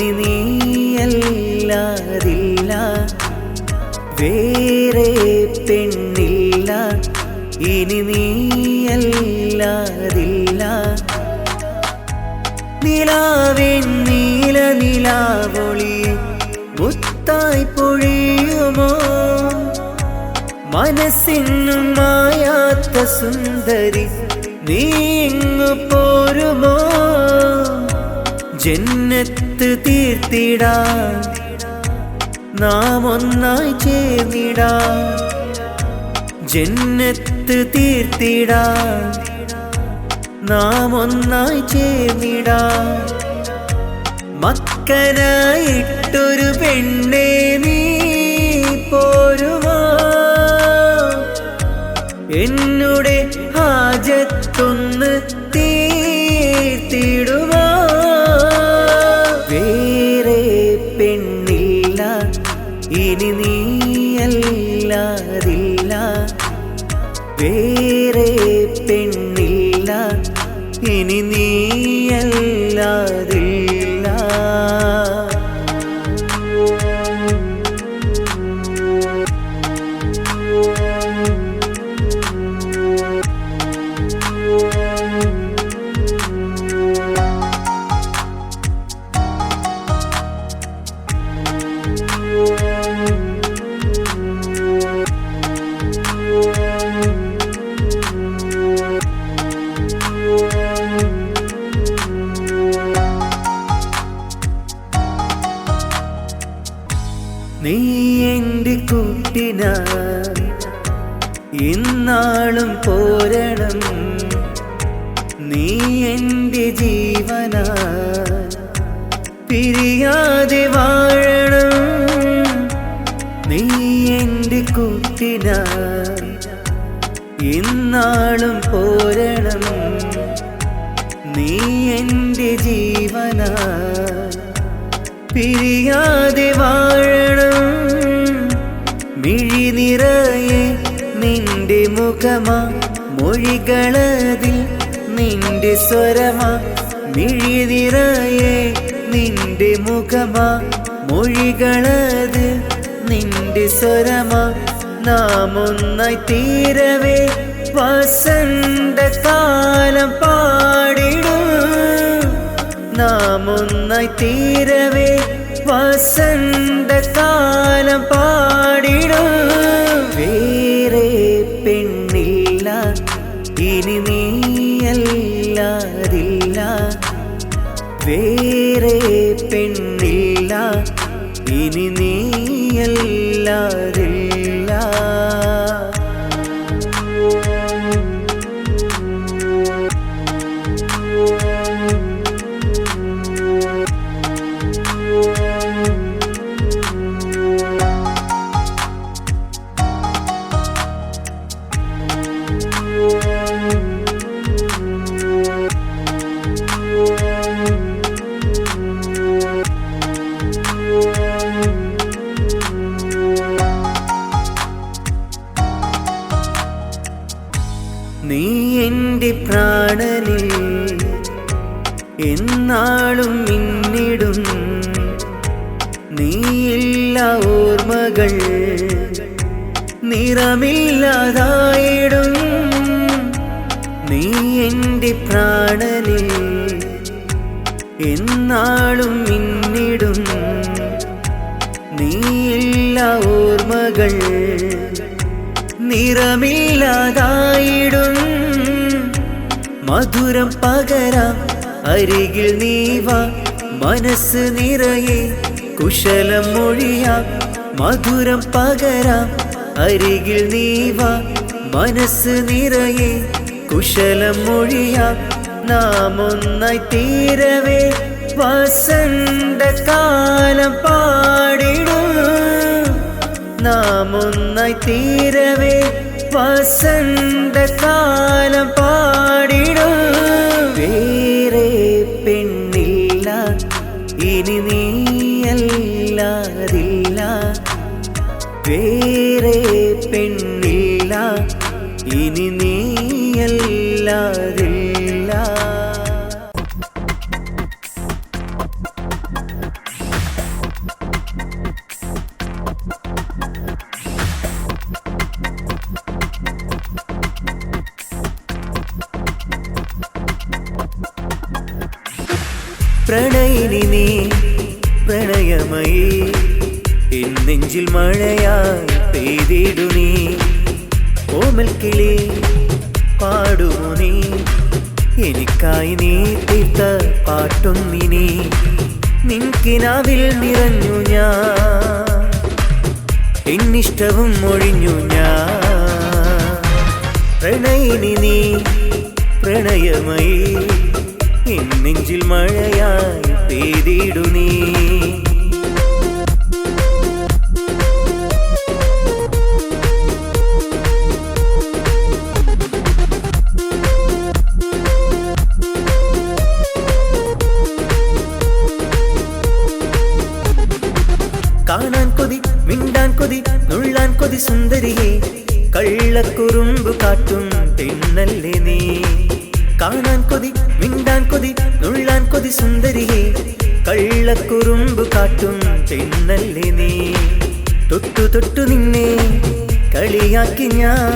ഇനി നീയല്ലാതില്ല, വേറെ പെണ്ണില്ല, ഇനി നീയല്ലാതില്ല. നിലാവിൻ നീല നിലാവൊളി മുത്തായി പൊഴിയുമോ, മനസ്സിനും മായാത്ത സുന്ദരി നീ ഇങ്ങു പോരുമോ. ജന്നത്ത് തീർത്തിടാൻ നാം ഒന്നായി ചേർന്നിടാം, ജന്നത്ത് തീർത്തിടാൻ നാം ഒന്നായി ചേർന്നിടാം. മക്കനായിട്ടൊരു പെണ്ണേ നീ പോരുമോ, എന്നുടെ ഹാജത്തൊന്ന് തീർത്തിടുമോ. വേറെ പെണ്ണില്ല, ഇനി നീയല്ലാതില്ല, വേറെ പെണ്ണില്ല, ഇനി നീയല്ലാതില്ല. നീ എൻ്റെ കൂട്ടിനായി ഇന്നാളും പോരണം, നീ എൻ്റെ ജീവനായി പിരിയാതെ വാഴണം. നീ എൻ്റെ കൂട്ടിനായി ഇന്നാളും പോരണം, നീ എൻ്റെ ജീവനായി പിരിയാതെ വാഴണം. മിഴി നിറയെ നിന്റെ മുഖമാ, മൊഴികളതിൽ നിന്റെ സ്വരമാ. മിഴി നിറയെ നിന്റെ മുഖമാ, മൊഴികളത് നിന്റെ സ്വരമാ. നാം ഒന്നായി തീരവേ വസന്തകാലം പാടിടും, നാം ഒന്നായി തീരവേ വസന്തകാലം പാടിടും. വേറെ പെണ്ണില്ല, ഇനി നീയല്ലാതില്ല, വേറെ പെണ്ണില്ല, ഇനി നീയല്ലാതില്ല. നീ എൻ്റെ പ്രാണനിൽ എന്നാളും മിന്നിടും, നീയില്ല ഓർമ്മകൾ നിറമില്ലാതായിടും. നീ എൻ്റെ പ്രാണനിൽ എന്നാളും മിന്നിടും, നീയില്ല ഓർമ്മകൾ നിറമില്ലാതായിടും. മധുരം പകരാം അരികിൽ നീ വാ, മനസ്സ് നിറയെ കുശലം മൊഴിയാം. മധുരം പകരാം അരികിൽ നീ വാ, മനസ്സ് നിറയെ കുശലം മൊഴിയാം. നാം ഒന്നായി തീരവേ വസന്തകാലം പാടിടും, നാം ഒന്നായി തീരവേ വസന്തകാലം പാടിടും. വേറെ പെണ്ണില്ല, ഇനി നീയല്ലാതില്ല, വേറെ പെണ്ണില്ല, ഇനി നീയല്ലാതില്ല. പ്രണയമയീ എൻ നെഞ്ചിൽ മഴയായി പെയ്തിടു നീ ഓമൽ കിളി പാടുമോ നീ എനിക്കായി നീ തീർത്ത പാട്ടൊന്നിനി നിൻകിനാവിൽ നിറഞ്ഞു ഞാൻ എന്നിഷ്ടവും ഒഴിഞ്ഞു ഞാൻ പ്രണയിനി നീ പ്രണയമയീ എൻ നെഞ്ചിൽ മഴയായി പെയ്തിടു നീ കാണാൻ കൊതി മിണ്ടാൻ കൊതി നുള്ളാൻ കൊതി സുന്ദരിയെ കള്ളക്കുറുമ്പ് കാട്ടും പെണ്ണല്ലേ നീ കാണാൻ കൊതി മിണ്ടാൻ കൊതി നുള്ളാൻ കൊതി സുന്ദരിയെ കള്ളക്കുറുമ്പ് കാട്ടും പെണ്ണല്ലേ നീ തൊട്ടു തൊട്ടു നിന്നെ കളിയാക്കി ഞാൻ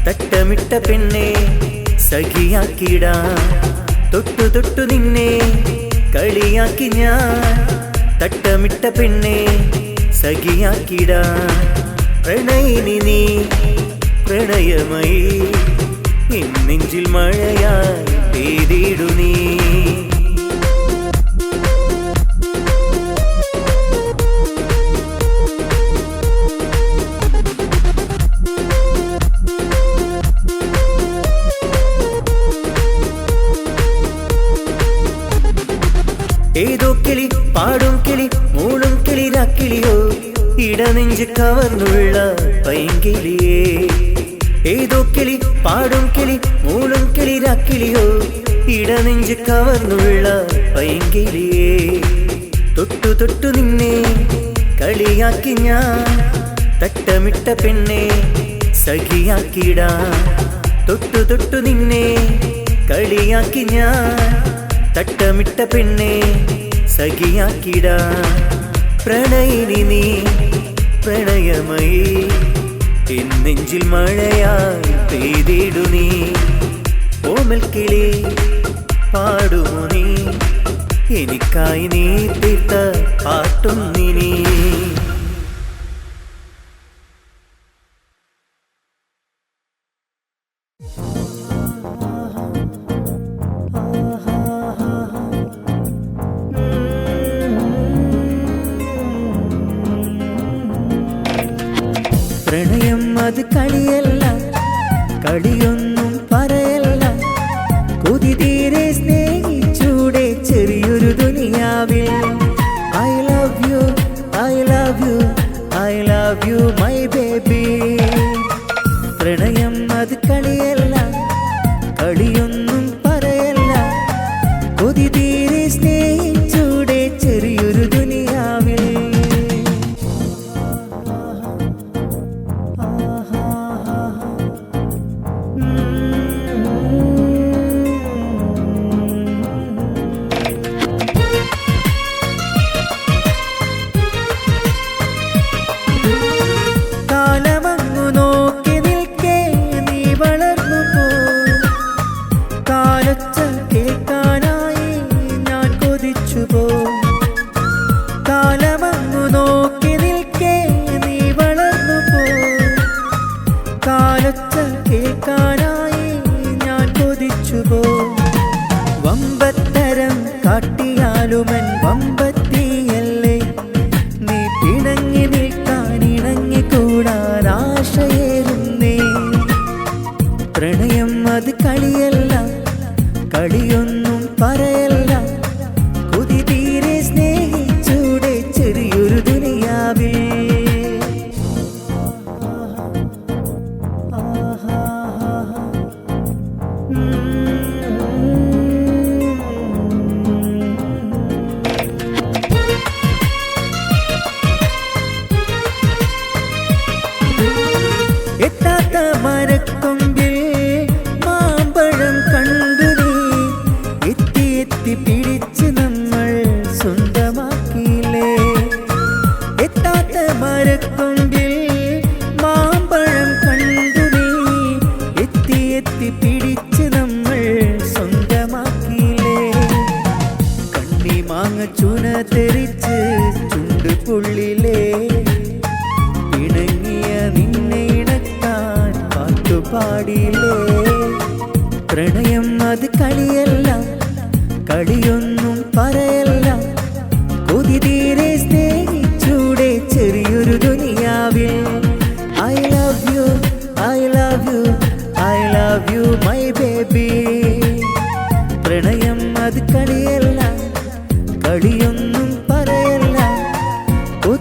തട്ടമിട്ട പെണ്ണെ സഖിയാക്കിടാ തൊട്ടു തൊട്ടു നിന്നെ കളിയാക്കി ഞാൻ തട്ടമിട്ട പെണ്ണെ സഖിയാക്കിടാ പ്രണയിനി നീ പ്രണയമയീ എൻ നെഞ്ചിൽ മഴയായി പെയ്തിടു നീ ഏതോ കിളി പാടും കിളി മൂളും കിളിരാക്കിളിയോ ഇടനെഞ്ച് കവർന്നുള്ള പൈങ്കിളിയേ ഏതോ കിളി പാടും കിളി മൂളും കിളിരാക്കിളിയോ ഇടനെഞ്ച് കവർന്നുള്ള പൈങ്കിളിയേ തൊട്ടു തൊട്ടു നിന്നെ കളിയാക്കി ഞാൻ തട്ടമിട്ട പെണ്ണെ സഖിയാക്കിടാ തൊട്ടു തൊട്ടു നിന്നെ കളിയാക്കി ഞാൻ തട്ടമിട്ട പെണ്ണെ സഖിയാക്കിടാ പ്രണയിനി നീ പ്രണയമയീ എൻ നെഞ്ചിൽ മഴയായി പെയ്തിടു നീ ഓമൽ കിളി പാടുമോ നീ എനിക്കായി നീ തീർത്ത പാട്ടൊന്നിനി പ്രണയം അത് കളിയല്ല കളിയൊന്നും പറയല്ല കൊതി തീരെ സ്നേഹിച്ചൂടെ ചെറിയൊരു ദുനിയാവിൽ I love you I love you I love you my baby പ്രണയം അത് കളിയല്ല കളിയൊന്നും പറയല്ല കൊതി തീരെ സ്നേഹിച്ചൂടെ ചെറിയൊരു ദുനിയാവിൽ കാലമങ്ങു നോക്കി നിൽക്കേ നീ വളർന്നു പോ കാലൊച്ച കേൾക്കാനായി ഞാൻ കൊതിച്ചു പോ കാലമങ്ങു നോക്കി നിൽക്കേ നീ വളർന്നു പോ കാലൊച്ച കേൾക്കാനായി ഞാൻ കൊതിച്ചു പോ വമ്പത്തരം കാട്ടിയാലുമൻ വമ്പത്തിയല്ലേ നീ പിണങ്ങി നിൽക്കാൻ ഇണങ്ങിക്കൂടാൻ ആശയേറുന്നേ പ്രണയം അത് കളിയല്ല കളിയൊന്നും പറയല്ല കൊതി തീരെ സ്നേഹിച്ചൂടെ ചെറിയൊരു ദുനിയാവിൽ എത്താത്ത മരക്കൊമ്പിൽ മാമ്പഴം കണ്ടു നീ എത്തി എത്തി പിടിച്ച് നമ്മൾ സ്വന്തമാക്കിയില്ലേ എത്താത്ത മരക്കൊമ്പിൽ മാമ്പഴം കണ്ടു നീ എത്തി എത്തി പിടിച്ച് നമ്മൾ സ്വന്തമാക്കിയില്ലേ കണ്ണി മാങ്ങ ചുന തെറിച്ച് ചുണ്ട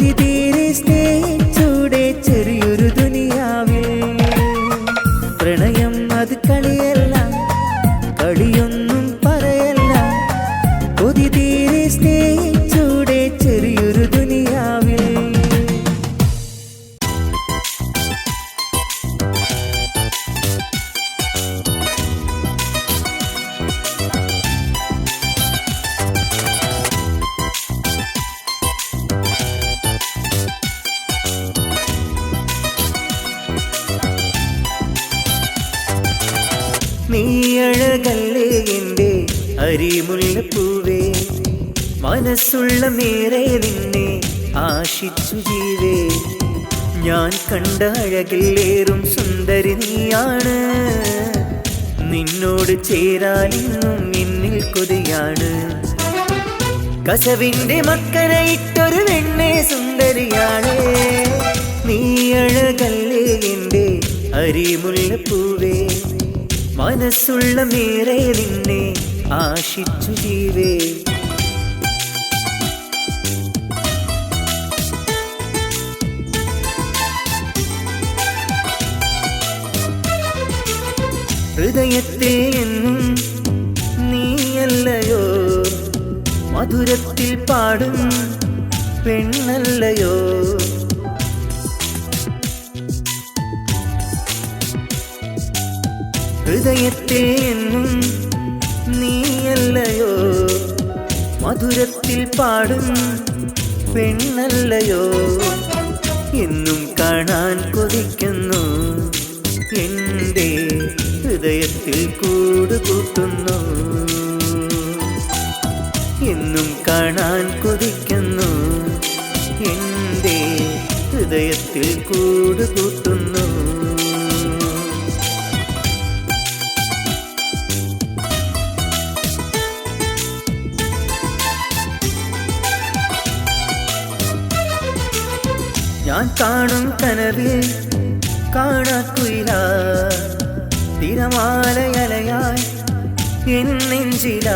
കൊതിതീരെ സ്നേഹിച്ചൂടെ ചെറിയൊരു ദുനിയാവിൽ. പ്രണയം അത് കളിയല്ല, കളിയൊന്നും പറയല്ല. കൊതിതീരെ സ്നേഹിച്ചൂടെ ചെറിയൊരു ദുനിയാവിൽ. നീ അഴകല്ലേ എൻ്റെ അരിമുല്ലപ്പൂവേ, മനസ്സുള്ള നേരെ നിന്നെ ആശിച്ചു ജീവേ. ഞാൻ കണ്ട അഴകിലേറും സുന്ദരി നീയാണ്, നിന്നോട് ചേരാനിന്നും എന്നിൽ കൊതിയാണ്. കസവിന്റെ മക്കനയിട്ടൊരു വെണ്ണേ സുന്ദരിയാണ്. നീ അഴകല്ലേ എൻ്റെ അരിമുല്ലപ്പൂവേ, മനസ്സുള്ള നേരെ നിന്നെ ആശിച്ചു ജീവേ. ഹൃദയത്തെ എന്നും നീയല്ലയോ, മധുരത്തിൽ പാടും പെണ്ണല്ലയോ. ഹൃദയത്തെ എന്നും നീയല്ലയോ, മധുരത്തിൽ പാടും പെണ്ണല്ലയോ. എന്നും കാണാൻ കൊതിക്കുന്നു, എൻ്റെ ഹൃദയത്തിൽ കൂടുകൂട്ടുന്നു. എന്നും കാണാൻ കൊതിക്കുന്നു, എൻ്റെ ഹൃദയത്തിൽ കൂടുകൂട്ടുന്നു. ഞാൻ കാണും കനവിൽ കാണാക്കുയില, തിരമാലയലയായി എൻ നെഞ്ചില.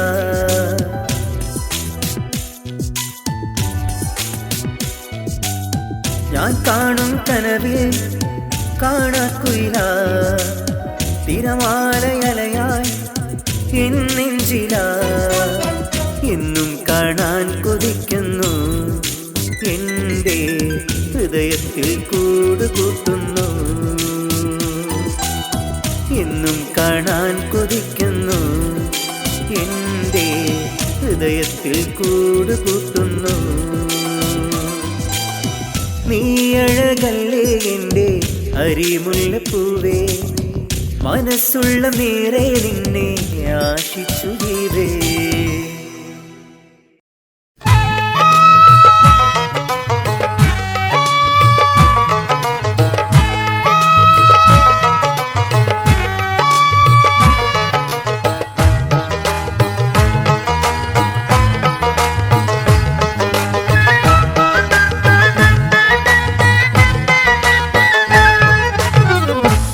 ഞാൻ കാണും കനവിൽ കാണാക്കുയില, തിരമാലയലയായി എൻ നെഞ്ചില. എന്നും കാണാൻ കൊതിക്കുന്നു, എൻ്റെ ഹൃദയത്തിൽ കൂടുകൂട്ടുന്നു. എന്നും കാണാൻ കൊതിക്കുന്നു, എൻ്റെ ഹൃദയത്തിൽ കൂടുകൂട്ടുന്നു. നീ അഴകല്ലേ എൻ്റെ അരിമുല്ലപ്പൂവേ, മനസ്സുള്ള നേരെ നിന്നെ ആശിച്ചു ജീവേ.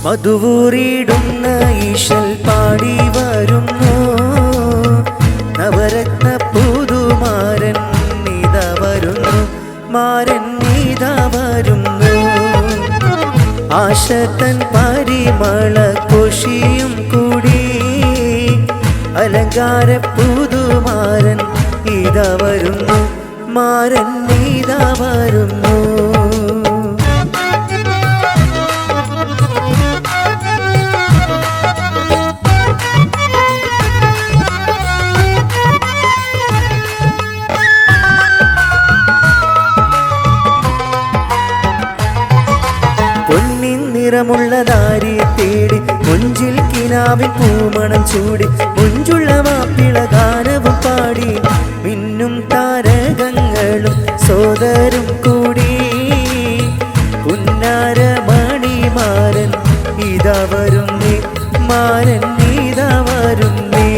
മധുവൂറിടുന്ന ഈശൽ പാടി വരുന്നു, നവരത്ന പുതുമാരൻ നീതാ വരുന്നു, മാരൻ നീതാ വരുന്നു. ആശതൻ പരിമള കൊഷിയും കൂടി അലങ്കാര പുതുമാരൻ ഇതാ വരുന്നു, മാരൻ നീതാ വരുന്നു. നിറമുള്ള ദാരിയെ തേടി മുഞ്ചിൽ കിനാവിൻ പൂമണം ചൂടി മുഞ്ചുള്ള മാപ്പിള ഗാനവും പാടി മിന്നും താരകങ്ങളും സോദരും കൂടി പുന്നാര മണിമാരൻ ഇതാ വരുന്നേ, മാരൻ ഇതാ വരുന്നേ.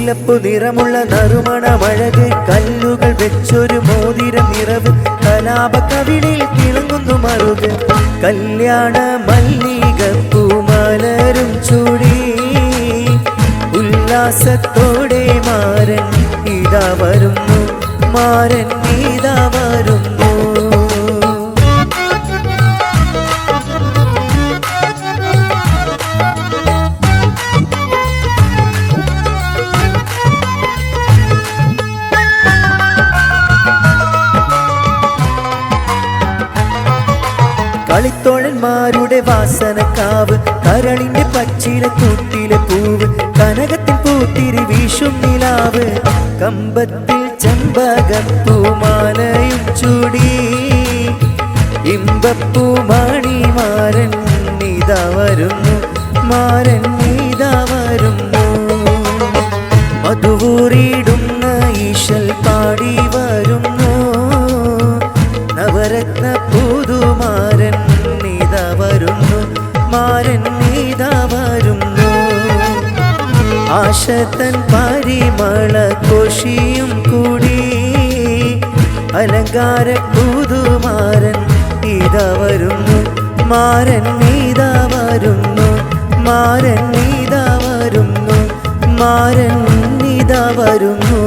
മുല്ലപ്പു നിറമുള്ള നറുമണമഴക് കല്ലുകൾ വെച്ചൊരു മോതിരം നിറവ് കലാപ കവിളിൽ തിളങ്ങുന്നു മറുക് കല്യാണ മല്ലിക പൂമലരും ചൂടി ഉല്ലാസത്തോടെ മാരൻ ഇതാ വരുന്നു മാരൻ ഇതാ വരുന്നു കളിത്തോഴന്മാരുടെ വാസനക്കാവ് കരളിന്റെ പച്ചില കൂട്ടിലെ പൂവ് കനകത്തിൽ പൂത്തിരി വീശും നിലാവ് കമ്പത്തിൽ ചെമ്പകപ്പൂമാലയും ചൂടി ഇമ്പപ്പൂമാണിമാരൻ ഇതാ വരുന്നു മാരൻ ഇതാ വരുന്നു മധുവൂറിടുന്ന ഈശൽ പാടി വരുന്നു നവരത്ന പുതുമാരൻ ഇതാ വരുന്നു മാരൻ ഇതാ വരുന്നു ആശതൻ പരിമള കോശിയും കൂടി അലങ്കാര പുതുമാരൻ ഇതാ വരുന്നു മാരൻ ഇതാ വരുന്നു മാരൻ ഇതാ വരുന്നു മാരൻ ഇതാ വരുന്നു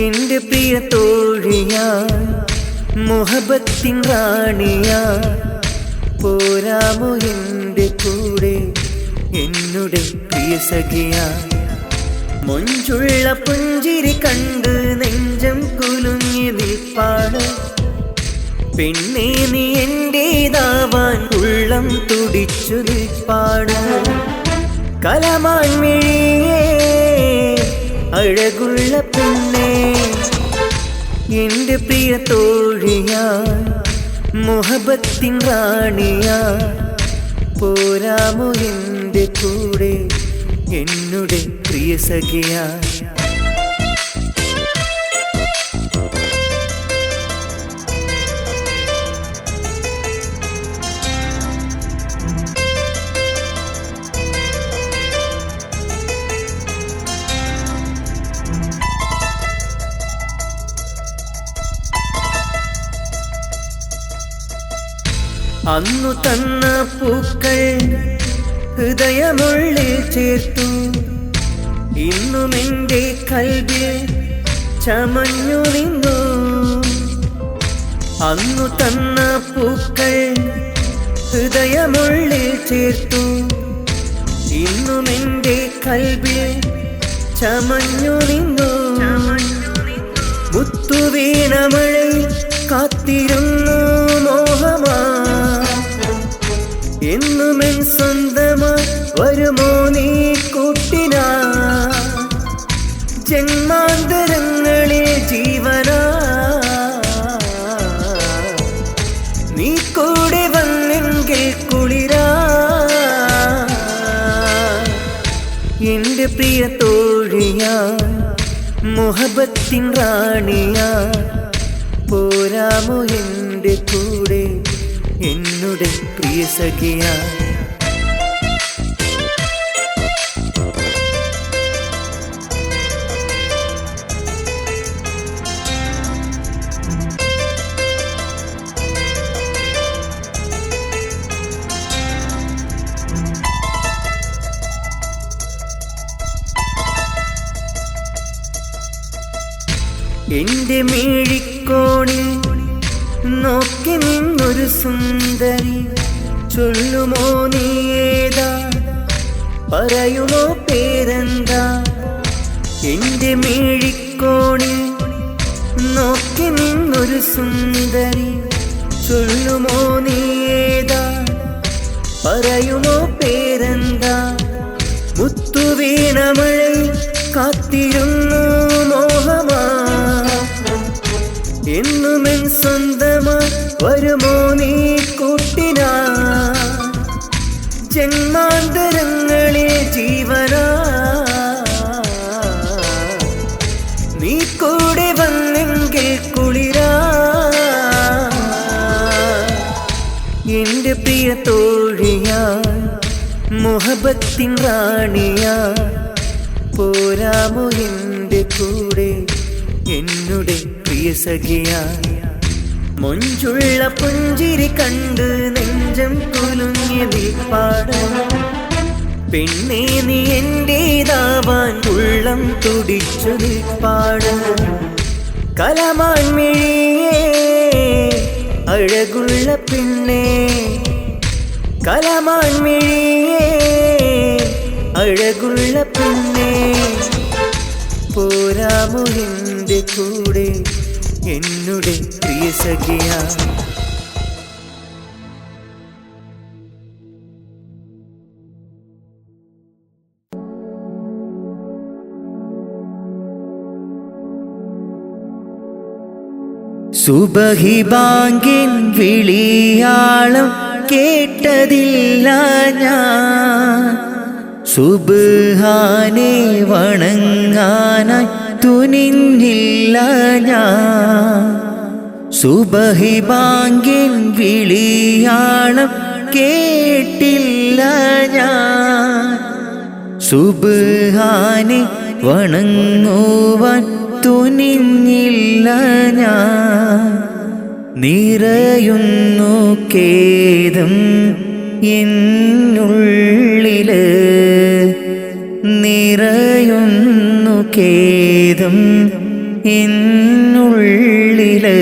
എന്റെ പ്രിയ തോഴിയാ മുഹബത്തിൻ റാണിയാ പോരാമോ എന്റെ കൂടെ എന്നുടെ പ്രിയ സഖിയാ മൊഞ്ചുള്ള പുഞ്ചിരി കണ്ട് നെഞ്ചം കുലുങ്ങി നിൽപ്പാണ് പെണ്ണേ നീ എന്റേതാവാൻ ഉള്ളം തുടിച്ചു നിൽപ്പാണ് കലമാൻ മിഴിയേ അഴകുള്ള പെണ്ണേ എന്റെ പ്രിയ തോഴിയാ മുഹബത്തിൻ റാണിയാ പോരാമോ എന്റെ കൂടെ എന്നുടെ പ്രിയ സഖിയാ അന്നു തന്ന പൂക്കൾ ഹൃദയമുള്ളിൽ ചേർത്തു ഇന്നും എൻ്റെ കൽബിൽ ചമഞ്ഞു നിന്നു അന്നു തന്ന പൂക്കൾ ഹൃദയമുള്ളിൽ ചേർത്തു ഇന്നും എൻ്റെ കൽബിൽ ചമഞ്ഞു നിന്നു മുത്തുവീണമഴയിൽ കാത്തിരുന്നു മോഹമാ എന്നുമെൻ സ്വന്തമായി വരുമോ നീ കൂട്ടിനാ ജന്മാന്തരങ്ങളിൽ ജീവനാ നീ കൂടെ വന്നെങ്കിൽ കുളിരാ എന്റെ പ്രിയ തോഴിയാ മുഹബത്തിൻ റാണിയാ പോരാമോ എന്റെ കൂടെ എന്നുടെ പ്രിയ സഖിയാ എന്റെ മിഴിക്കോണിൽ നോക്കി നിന്നൊരു സുന്ദരി ചൊല്ലുമോ നീ ഏതാ പറയുമോ പേരെന്താ എന്റെ മിഴിക്കോണിൽ നോക്കി നിന്നൊരു സുന്ദരി ചൊല്ലുമോ നീ ഏതാ പറയുമോ പേരെന്താ മുത്തുവീണമഴയിൽ കാത്തിരുന്നു വരുമോ നീ കൂട്ടിനാ ജന്മാന്തരങ്ങളിൽ ജീവനാ നീ കൂടെ വന്നെങ്കിൽ കുളിരാ എന്റെ പ്രിയ തോഴിയാ മുഹബത്തിൻ റാണിയാ പോരാമോ എന്റെ കൂടെ എന്നുടെ പ്രിയ സഖിയാ മൊഞ്ചുള്ള പുഞ്ചിരി കണ്ട് നെഞ്ചം കുലുങ്ങിയ നിൽപ്പാട് പെണ്ണേ നീ എന്റേതാവാൻ ഉള്ളം തുടിച്ചു നിൽപ്പാട് കലമാൻ മിഴിയേ അഴകുള്ള പെണ്ണേ കലമാൻ മിഴിയേ അഴകുള്ള പെണ്ണേ പോരാമോ എന്റെ കൂടെ എന്നുടെ പ്രിയ സഖിയാ സുബഹി ബാങ്കിൻ വിളിയാളം കേട്ടതില്ല ഞാൻ സുബ്ഹാനെ വണങ്ങാനായി തുനിഞ്ഞില്ല ഞാൻ സുബഹി ബാങ്കിൻ വിളിയാളം കേട്ടില്ല ഞാൻ സുബ്ഹാനെ വണങ്ങുവാൻ തുനിഞ്ഞില്ല ഞാൻ നിറയുന്നു ഖേദം എന്നുള്ളില് നിറയുന്നു ഖേദം എന്നുള്ളില്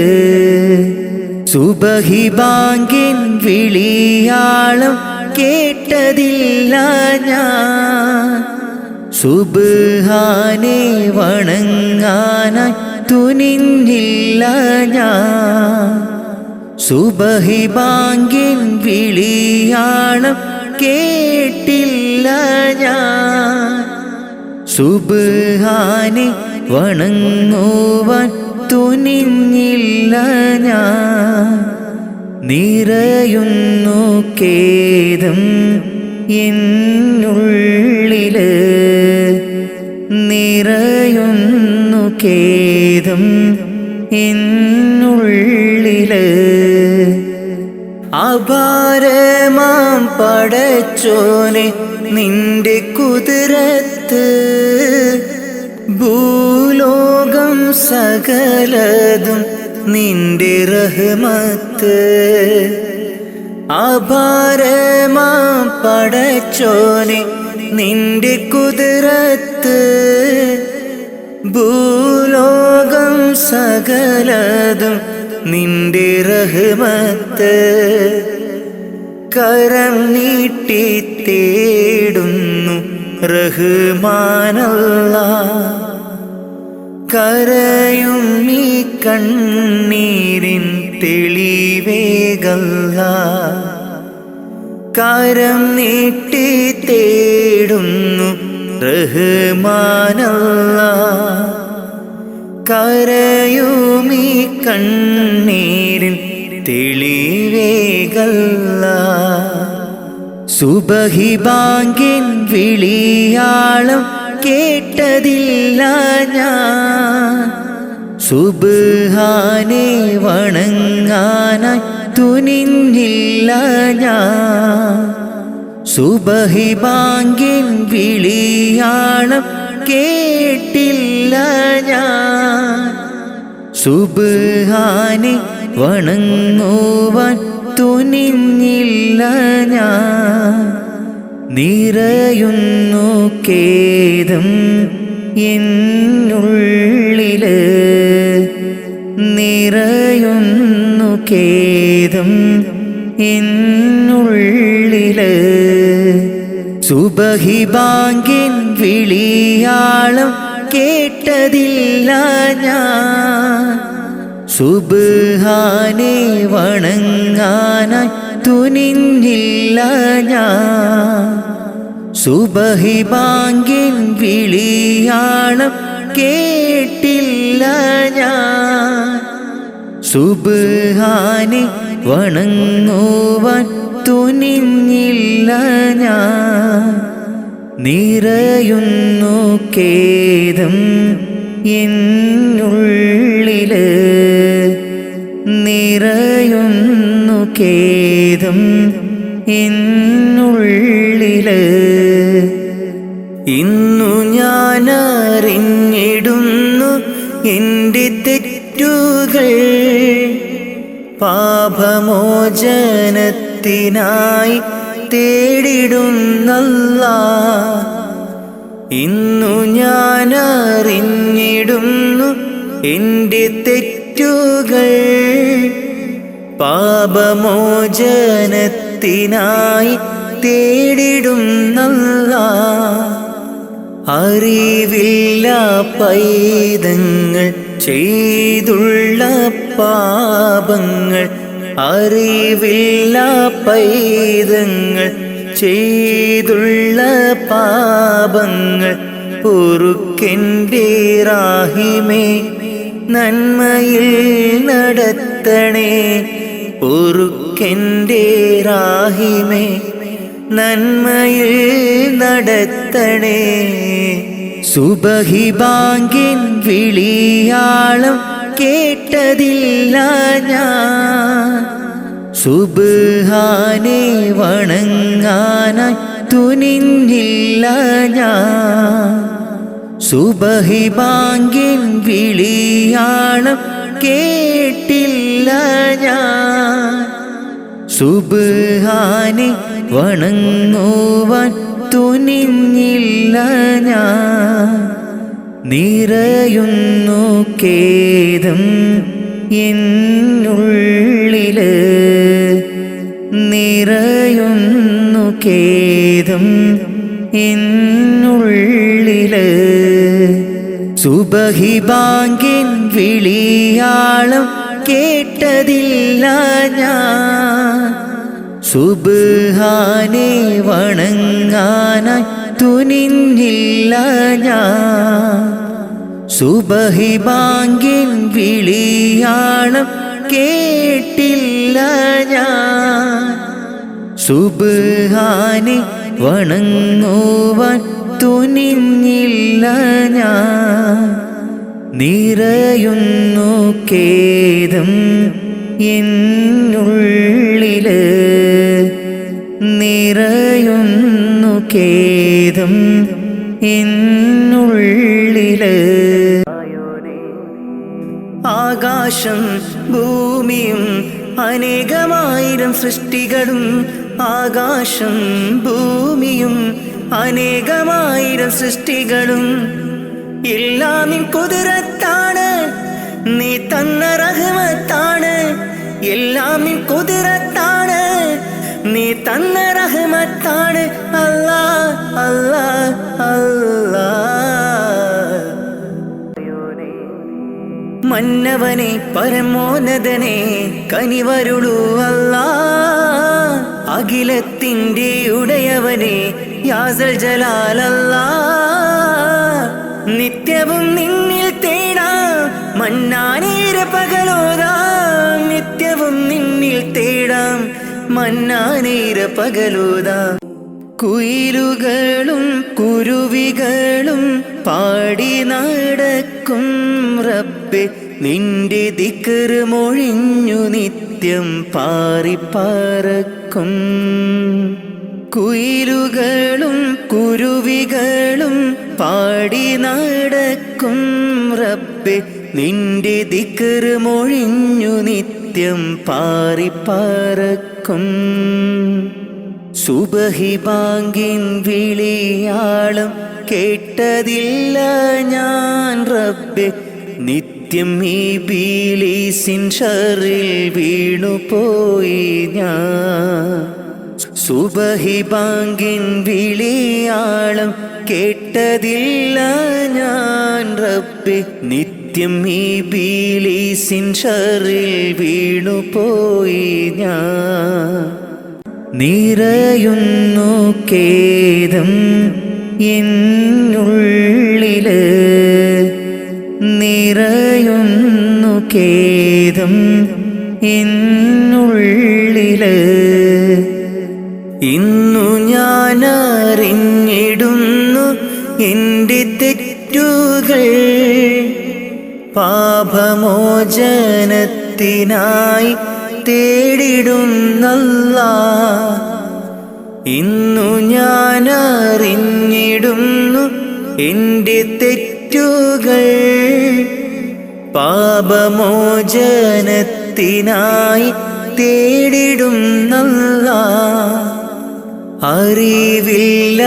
സുബഹി ബാങ്കിൻ വിളിയാളം കേട്ടതില്ല ഞാൻ സുബ്ഹാനെ വണങ്ങാനായി തുനിഞ്ഞില്ല ഞാൻ സുബഹി ബാങ്കിൻ വിളിയാളം കേട്ടില്ല ഞാൻ സുബ്ഹാനെ വണങ്ങുവാൻ തുനിഞ്ഞില്ല ഞാൻ നിറയുന്നു ഖേദം എന്നുള്ളില് നിറയുന്നു ഖേദം എന്നുള്ളില് അപാരമാം പടച്ചോനെ നിന്റെ കുതിരത്ത് ഭൂലോകം സകലതും നിന്റെ റഹ്മത്ത് അപാരമാം പടച്ചോനെ നിന്റെ കുതിരത്ത് ഭൂലോകം സകലതും നിന്റെ റഹ്മത്ത് കരം നീട്ടി തേടുന്നു റഹ്മാനല്ലാഹ് കരയും ഈ കണ്ണീരിൻ തെളിവേകല്ലാഹ് കരം നീട്ടി തേടുന്നു റഹ്മാനല്ലാഹ് കരയും ഈ കണ്ണീരിൻ തെളിവേകല്ലാഹ് സുബഹി ബാങ്കിൻ വിളിയാളം കേട്ടതില്ല ഞാൻ സുബ്ഹാനെ വണങ്ങാനായി തുനിഞ്ഞില്ല ഞാൻ സുബഹി ബാങ്കിൻ വിളിയാളം കേട്ടില്ല ഞാൻ സുബ്ഹാനെ വണങ്ങുവാൻ തുനിഞ്ഞില്ല ഞാൻ നിറയുന്നു ഖേദം എന്നുള്ളില് നിറയുന്നു ഖേദം എന്നുള്ളില് സുബഹി ബാങ്കിൻ വിളിയാളം കേട്ടതില്ല ഞാൻ സുബ്ഹാനെ വണങ്ങാനായി തുനിഞ്ഞില്ല ഞാൻ സുബഹി ബാങ്കിൻ വിളിയാളം കേട്ടില്ല ഞാൻ സുബ്ഹാനെ വണങ്ങുവാൻ തുനിഞ്ഞില്ല ഞാൻ. നിറയുന്നു ഖേദം എന്നുള്ളില്, നിറയുന്നു ഖേദം എന്നുള്ളില്. ഇന്നു ഞാൻ അറിഞ്ഞിടുന്നു എൻ്റെ തെറ്റുകൾ, പാപമോചനത്തിനായി തേടിടുന്നല്ലാഹ്. ഇന്നു ഞാൻ അറിഞ്ഞിടുന്നു എൻ്റെ തെറ്റുകൾ, പാപമോചനത്തിനായി തേടിടുന്നല്ലാഹ്. അറിവില്ല പൈതങ്ങൾ ചെയ്തുള്ള പാപങ്ങൾ, അറിവില്ല പൈതങ്ങൾ ചെയ്തുള്ള പാപങ്ങൾ പൊറുക്കെൻ്റെ റാഹിമേ, നന്മയിൽ നടത്തണേ. പൊറുക്കെൻ്റെ റാഹിമേ, നന്മയിൽ നടത്തണേ. സുബഹി ബാങ്കിൻ വിളിയാളം കേട്ടതില്ല ഞാൻ, സുബ്ഹാനെ വണങ്ങാനായി തുനിഞ്ഞില്ല ഞാൻ. സുബഹി ബാങ്കിൻ വിളിയാളം കേട്ടില്ല ഞാൻ, സുബ്ഹാനെ വണങ്ങുവാൻ തുനിഞ്ഞില്ല ഞാൻ. നിറയുന്നു ഖേദം എന്നുള്ളില്, നിറയുന്നു ഖേദം എന്നുള്ളില്. സുബഹി ബാങ്കിൻ വിളിയാളം കേട്ടതില്ല ഞാൻ, സുബ്ഹാനെ വണങ്ങാനായി തുനിഞ്ഞില്ല ഞാൻ. സുബഹി ബാങ്കിൻ വിളിയാളം കേട്ടില്ല ഞാൻ, സുബ്ഹാനെ വണങ്ങുവാൻ തുനിഞ്ഞില്ല ഞാൻ. നിറയുന്നു ഖേദം എന്നുള്ളില്, നിറയുന്നു ഖേദം എന്നുള്ളില്. ആകാശം ഭൂമിയും അനേകമായിരം സൃഷ്ടികളും, ആകാശം ഭൂമിയും അനേകമായിരം സൃഷ്ടികളും എല്ലാം നിൻ ഖുദ്റത്താണ്, നീ തന്ന റഹ്മത്താണ്. എല്ലാം നിൻ ഖുദ്റത്താണ്, നീ തന്ന റഹ്മത്താണ്. അല്ലാഹ് അല്ലാഹ് അല്ലാഹ്. മന്നവനെ പരമോന്നതനെ കനിവരുളൂ അല്ലാഹ്. അഖിലത്തിൻ്റെ ഉടയവനെ യാസൽ ജലാൽ അല്ലാഹ്. നിത്യവും നിന്നിൽ തേടാം മന്നാനീര പകലോതാം, നിത്യവും നിന്നിൽ തേടാം മന്നാനീര പകലോതാം. കുയിലുകളും കുരുവികളും പാടി നടക്കും റബ്ബേ, നിന്റെ ദിക്ർ മൊഴിഞ്ഞു നിത്യം പാറിപ്പറക്കും. കുയിലുകളും കുരുവികളും പാടി നടക്കും റബ്ബേ, നിന്റെ ദിക്ർ മൊഴിഞ്ഞു നിത്യം പാറിപ്പറക്കും. സുബഹി ബാങ്കിൻ വിളിയാളം കേട്ടതില്ല ഞാൻ റബ്ബേ, നിത്യം ഇബ്ലീസിൻ ശർറിൽ വീണുപോയി ഞാൻ. സുബഹി ബാങ്കിൻ വിളിയാളം കേട്ടതില്ല ഞാൻ റബ്ബേ, നിത്യം ഇബ്ലീസിൻ ശർറിൽ വീണുപോയി ഞാൻ. നിറയുന്നു ഖേദം എന്നുള്ളില്, നിറയുന്നു ഖേദം എന്നുള്ളില്. ഇന്നു ഞാൻ അറിഞ്ഞിടുന്നു എൻ്റെ തെറ്റുകൾ, പാപമോചനത്തിനായി തേടിടുന്നല്ലാഹ്. ഇന്നു ഞാൻ അറിഞ്ഞിടുന്നു എൻ്റെ തെറ്റുകൾ, പാപമോചനത്തിനായി തേടിടുന്നല്ലാഹ്. അറിവില്ല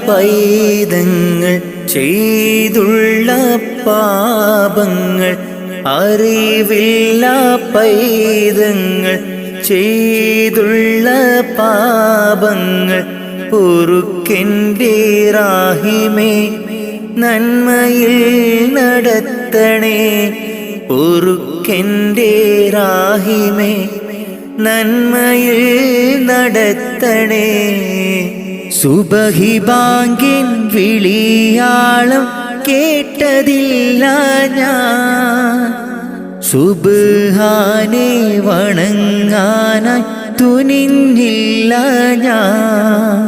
പൈതങ്ങൾ ചെയ്തുള്ള പാപങ്ങൾ, അറിവില്ല പൈതങ്ങൾ ചെയ്തുള്ള പാപങ്ങൾ പൊറുക്കെൻ്റെ റാഹിമേ, നന്മയിൽ നടത്തണേ. പൊറുക്കെൻ്റെ റാഹിമേ, നന്മയിൽ നടത്തണേ. സുബഹി ബാങ്കിൻ വിളിയാളം കേട്ടതില്ല ഞാൻ, സുബ്ഹാനെ വണങ്ങാനായി തുനിഞ്ഞില്ല ഞാൻ.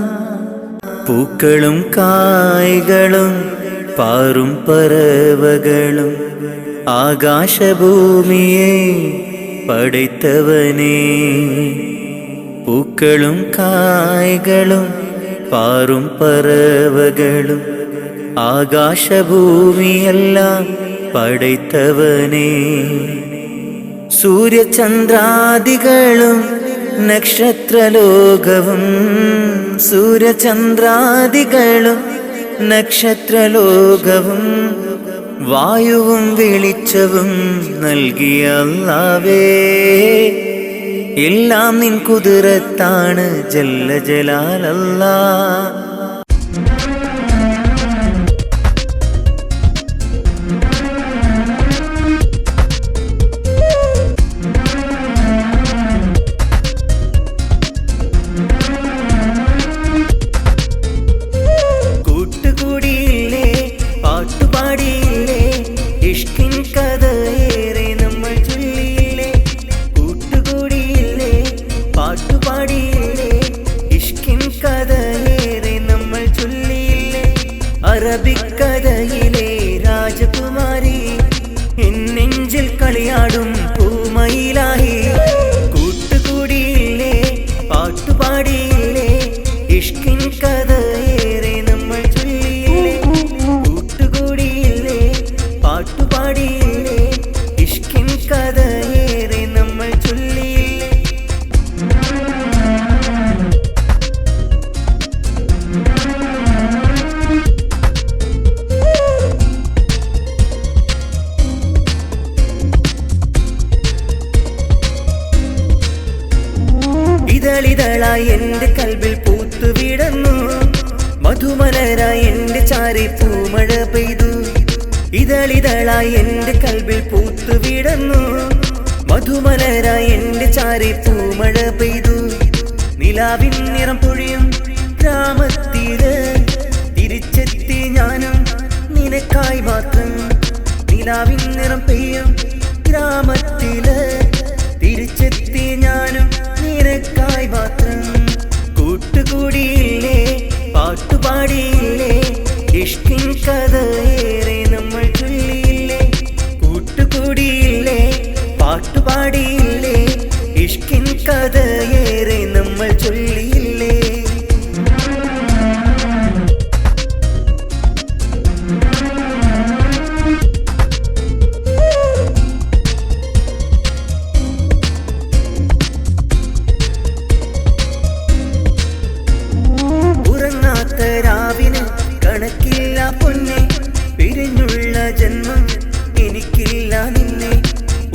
പൂക്കളും കായ്കളും പാറും പറവകളും ആകാശഭൂമിയെ പടൈത്തവനേ. പൂക്കളും കായ്കളും പാറും പറവകളും ആകാശഭൂമിയെല്ലാം പടൈത്തവനേ. സൂര്യചന്ദ്രാദികളും നക്ഷത്രലോകവും, സൂര്യചന്ദ്രാദികളും നക്ഷത്രലോകവും വായുവും വെളിച്ചവും നൽകിയ അല്ലാഹുവേ, എല്ലാം നിൻ കുദ്റത്താണ് ജല്ല ജലാലല്ലാഹ്. കൂട്ടുകൂടിയില്ലേ, പാട്ടുപാടിയില്ലേ, ഇഷ്കിൻ കഥയേറെ നമ്മൾ ചൊല്ലിയില്ലേ. കൂട്ടുകൂടിയില്ലേ, പാട്ടുപാടിയില്ലേ, ഇഷ്കിൻ കഥയേറെ നമ്മൾ ചൊല്ലിയില്ലേ. അറബിക്കഥയിലെ രാജകുമാരി എന്നെഞ്ചിൽ കളിയാടും പൂമയിലായി. കൂട്ടുകൂടിയില്ലേ, പാട്ടുപാടിയില്ലേ, ഇഷ്കിൻ കഥയേറെ നമ്മൾ ചൊല്ലിയില്ലേ. കൂട്ടുകൂടിയില്ലേ, പാട്ടുപാടിയില്ലേ, ഇഷ്കിൻ കഥയേറെ നമ്മൾ ചൊല്ലിയില്ലേ. ഇതളിതളായി എൻ്റെ കൽബിൽ പൂത്തുവിടന്നു, മധുമലരായി എൻ്റെ ചാരി പൂമഴ പെയ്തു. ഇതളിതളായി എൻ്റെ കൽബിൽ പൂത്തുവിടന്നു, മധുമലരായി എൻ്റെ ചാരി പൂമഴ പെയ്തു. നിലാവിൻ നിറം പൊഴിയും ഗ്രാമത്തില് തിരിച്ചെത്തി ഞാനും നിനക്കായി മാത്രം. നിലാവിൻ നിറം പെയ്യും ഗ്രാമത്തില് തിരിച്ചെത്തി ഞാനും നിനക്കായി മാത്രം. കൂട്ടുകൂടിയില്ലേ, പാട്ടുപാടിയില്ലേ, ഇഷ്കിൻ കഥയേറെ നമ്മൾ ചൊല്ലിയില്ലേ. കൂട്ടുകൂടിയില്ലേ, പാട്ടുപാടിയില്ലേ, ഇഷ്കിൻ കഥയേറെ നമ്മൾ ചൊല്ലിയില്ലേ. രാവിന് കണക്കില്ല പൊന്നെ, പിരിഞ്ഞുള്ള ജന്മം എനിക്കില്ല നിന്നെ.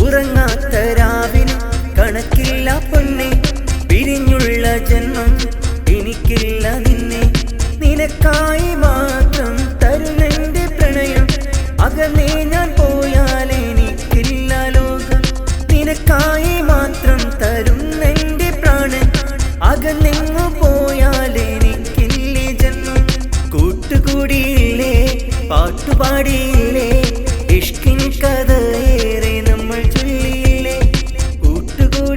ഉറങ്ങാത്ത രാവിന് കണക്കില്ല പൊന്നെ, പിരിഞ്ഞുള്ള ജന്മം എനിക്കില്ല നിന്നെ. നിനക്കായി മാത്രം തരുന്നെന്റെ പ്രണയം, അകന്നേ ഞാൻ പോയാൽ എനിക്കില്ല ലോകം. നിനക്കായി മാത്രം തരുന്നെന്റെ പ്രാണൻ, അകന്നെങ്ങു പോയാൽ എനിക്കില്ലേ ജന്മം. കൂട്ടുകൂടിയില്ലേ, പാട്ടുപാടിയില്ലേ, ഇഷ്കിൻ കഥയേറെ നമ്മൾ ചൊല്ലിയില്ലേ. കൂട്ടുകൂടി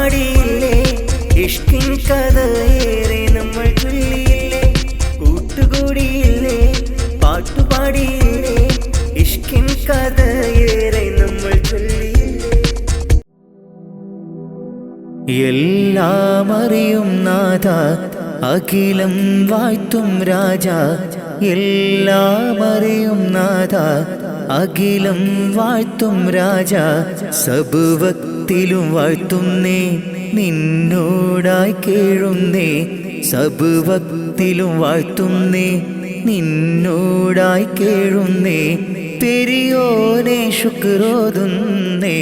പാട്ടുപാടിയില്ലേ ഇഷ്കിൻ കഥയേറെ നമ്മൾ ചൊല്ലിയില്ലേ കൂട്ടുകൂടിയില്ലേ പാട്ടുപാടിയില്ലേ ഇഷ്കിൻ കഥയേറെ നമ്മൾ ചൊല്ലിയില്ലേ എല്ലാം അറിയും നാഥ അഖിലം വാഴ്ത്തും രാജ എല്ലാം അറിയും നാഥ അഖിലം വാഴ്ത്തും രാജ സബുവക്തിലും വാഴ്ത്തുന്നേ നിന്നോടായി കേഴുന്നേ സബുവക്തിലും വാഴ്ത്തുന്നേ നിന്നോടായി കേഴുന്നേ പെരിയോനെ ശുക്രോതുന്നേ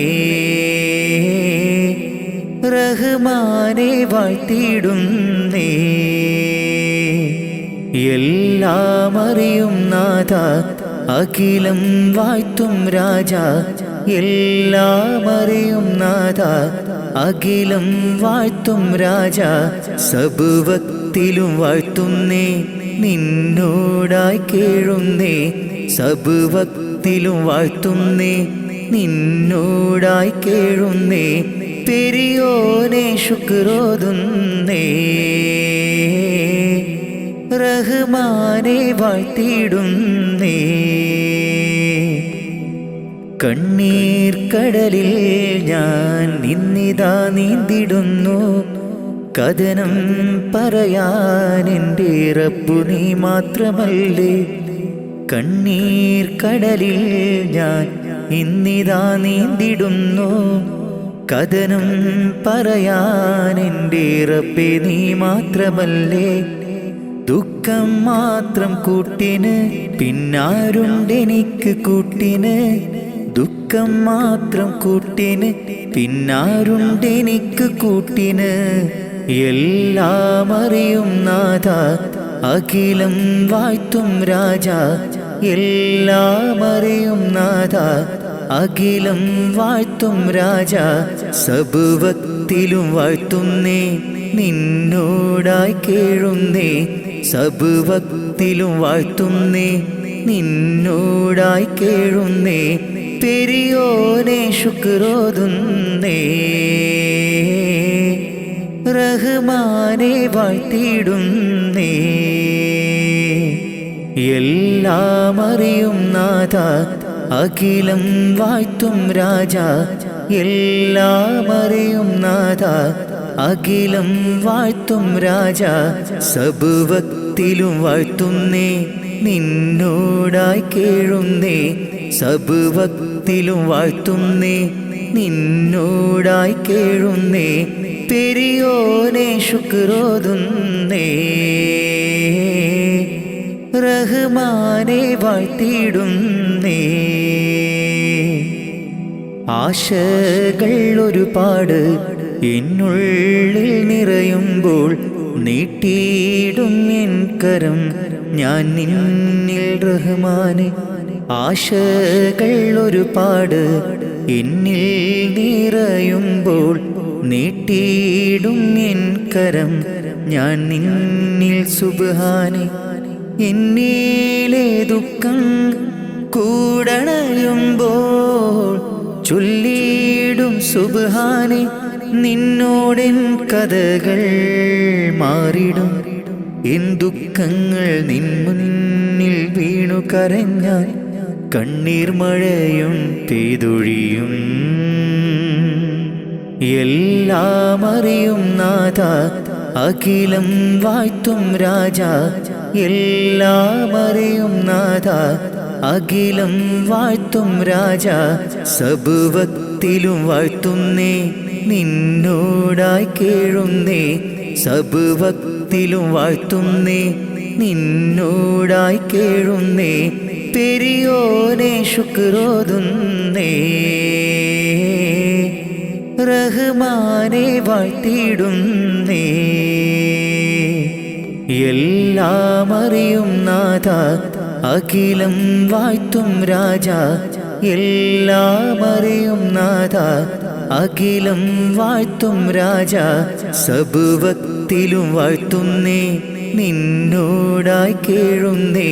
റഹ്മാനെ വാഴ്ത്തിയിടുന്നേ എല്ലാം അറിയും നാഥ അഖിലം വാഴ്ത്തും രാജ എല്ലാം അറിയും നാഥ അഖിലം വാഴ്ത്തും രാജ സബുവക്തിലും വാഴ്ത്തുന്നേ നിന്നോടായി കേഴുന്നേ സബുവക്തിലും വാഴ്ത്തുന്നേ നിന്നോടായി കേഴുന്നേ പെരിയോനെ ശുക്രോതുന്നേ റഹ്മാനെ വാഴ്ത്തിയിടുന്നേ കണ്ണീർ കടലിൽ ഞാൻ നിന്നിതാ നീന്തിടുന്നു കഥനം പറയാൻ എൻ്റെ റബ്ബു നീ മാത്രമല്ലേ കണ്ണീർ കടലിൽ ഞാൻ ഇന്നിതാ നീന്തിടുന്നു കഥനം പറയാൻ എൻ്റെ റബ്ബേ നീ മാത്രമല്ലേ ദുഃഖം മാത്രം കൂട്ടിന് പിന്നാരുണ്ടെനിക്ക് കൂട്ടിന് ദുഃഖം മാത്രം കൂട്ടിന് പിന്നാരുണ്ടെനിക്ക് കൂട്ടിന് എല്ലാം അറിയും നാഥ അഖിലം വാഴ്ത്തും രാജ എല്ലാം അറിയും നാഥ അഖിലം വാഴ്ത്തും രാജ സബുവക്തിലും വാഴ്ത്തുന്നേ നിന്നോടായി കേഴുന്നേ സബുവക്തിലും വാഴ്ത്തുന്നേ നിന്നോടായി കേഴുന്നേ പെരിയോനെ ശുക്രോതുന്നേ റഹ്മാനെ വാഴ്ത്തിയിടുന്നേ എല്ലാം അറിയും നാഥ അഖിലം വാഴ്ത്തും രാജ എല്ലാം അറിയും നാഥ അഖിലം വാഴ്ത്തും രാജ സബുവക്തിലും വാഴ്ത്തുന്നേ നിന്നോടായി കേഴുന്നേ സബുവക്തിലും വാഴ്ത്തുന്നേ നിന്നോടായി കേഴുന്നേ പെരിയോനെ ശുക്രോതുന്നേ റഹ്മാനെ വാഴ്ത്തിയിടുന്നേ ആശകൾ ഒരുപാട് എന്നുള്ളിൽ നിറയുമ്പോൾ നീട്ടിയിടും എൻ കരം ഞാൻ നിന്നിൽ റഹ്മാനെ ആശകൾ ഒരുപാട് എന്നിൽ നിറയുമ്പോൾ നീട്ടിയിടും എൻ കരം ഞാൻ നിന്നിൽ സുബ്ഹാനെ എന്നിലെ ദുഃഖം കൂടണയുമ്പോൾ ചൊല്ലിയിടും സുബ്ഹാനെ നിന്നോടെൻ കഥകൾ മാറിടും എൻ ദുഃഖങ്ങൾ നിൻ മുന്നിൽ വീണു കരഞ്ഞാൽ കണ്ണീർ മഴയും പെയ്തൊഴിയും എല്ലാം അറിയും നാഥ അഖിലം വാഴ്ത്തും രാജ എല്ലാം അറിയും നാഥ അഖിലം വാഴ്ത്തും രാജ സബുവക്തിലും വാഴ്ത്തുന്നേ നിന്നോടായി കേഴുന്നേ സബുവക്തിലും വാഴ്ത്തുന്നേ നിന്നോടായി കേഴുന്നേ പെരിയോനെ ശുക്രോതുന്നേ റഹ്മാനെ വാഴ്ത്തിയിടുന്നേ എല്ലാം അറിയും നാഥ അഖിലം വാഴ്ത്തും രാജ എല്ലാം അറിയും നാഥ അഖിലം വാഴ്ത്തും രാജ സബുവക്തിലും വാഴ്ത്തുന്നേ നിന്നോടായി കേഴുന്നേ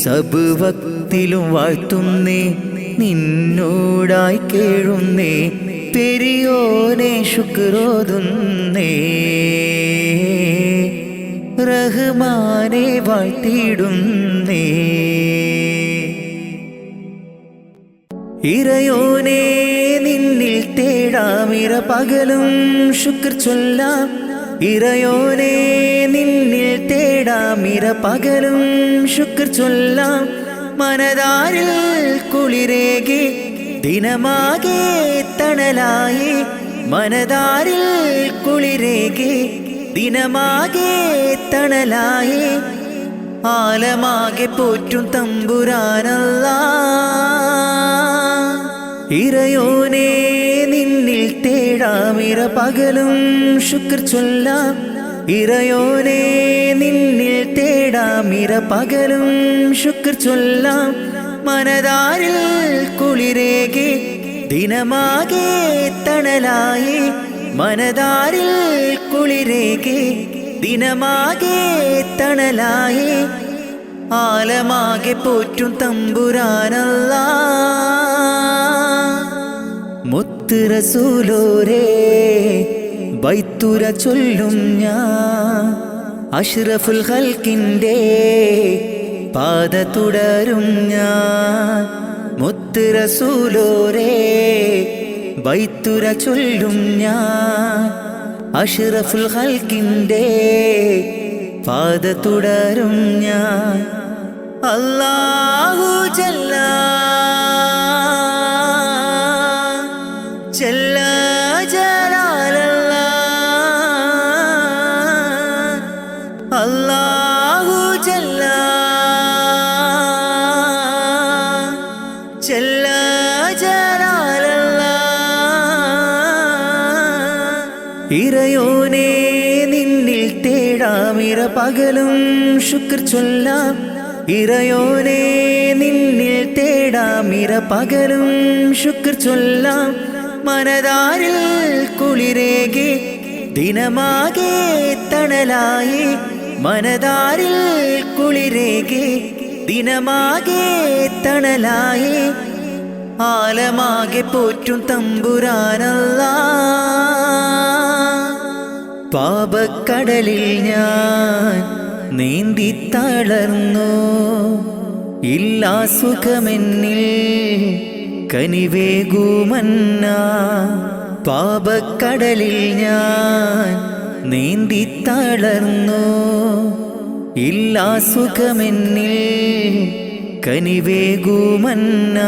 സബുവക്തിലും വാഴ്ത്തുന്നേ നിന്നോടായി കേഴുന്നേ പെരിയോനെ ശുക്രോതുന്നേ റഹ്മാനെ വാഴ്ത്തിടുന്നേ ഇറയോനെ നിന്നിൽ തേടാമിര പകലും ശുക്ർ ചൊല്ലാം ഇറയോനെ നിന്നിൽ തേടാമിര പകലും ശുക്ർ ചൊല്ലാം മനതാരിൽ കുളിരേകി ദിനമാകെ തണലായി മനതാരിൽ കുളിരേകി ദിനമാകെ തണലായി ആലമാകെ പോറ്റും തമ്പുരാനല്ലാ ഇറയോനെ നിന്നിൽ തേടാമിര പകലും ശുക്ർ ചൊല്ലാം ഇറയോനെ നിന്നിൽ തേടാമിര പകലും ശുക്ർ ചൊല്ലാം മനതാരിൽ കുളിരേകി ദിനമാകെ തണലായി മനതാരിൽ കുളിരേകി ദിനമാകെ തണലായി ആലമാകെ പോറ്റും തമ്പുരാനല്ലാ മുത്ത് റസൂലോരേ ബൈത്തുര ചൊല്ലും ഞാൻ അഷ്റഫുൽ ഖൽക്കിൻ്റെ പാത തുടരും ഞാൻ മുത്ത് റസൂലോരേ ബൈത്തുര ചൊല്ലും ഞാൻ അഷ്റഫുൽ ഖൽക്കിൻ്റെ പാത തുടരും ഞാൻ അല്ലാഹു ജല്ല ജല്ല ജലാലല്ലാ അല്ലാഹു ജല്ല ജല്ല ജലാലല്ലാ ഇറയോനെ നിന്നിൽ തേടാമിര പകലും ശുക്ർ ചൊല്ലാം ഇറയോനെ നിന്നിൽ തേടാമിര പകലും ശുക്ർ ചൊല്ലാം മനതാരിൽ കുളിരേകി ദിനമാകെ തണലായി മനതാരിൽ കുളിരേകി ദിനമാകെ തണലായി ആലമാകെ പോറ്റും തമ്പുരാനല്ലാ പാപക്കടലിൽ ഞാൻ നീന്തി തളർന്നു ഇല്ലാ സുഖമെന്നിൽ കനിവേകുമന്ന പാപക്കടലിൽ ഞാൻ നീന്തി തളർന്നു ഇല്ലാ സുഖമെന്നിൽ കനിവേകുമന്ന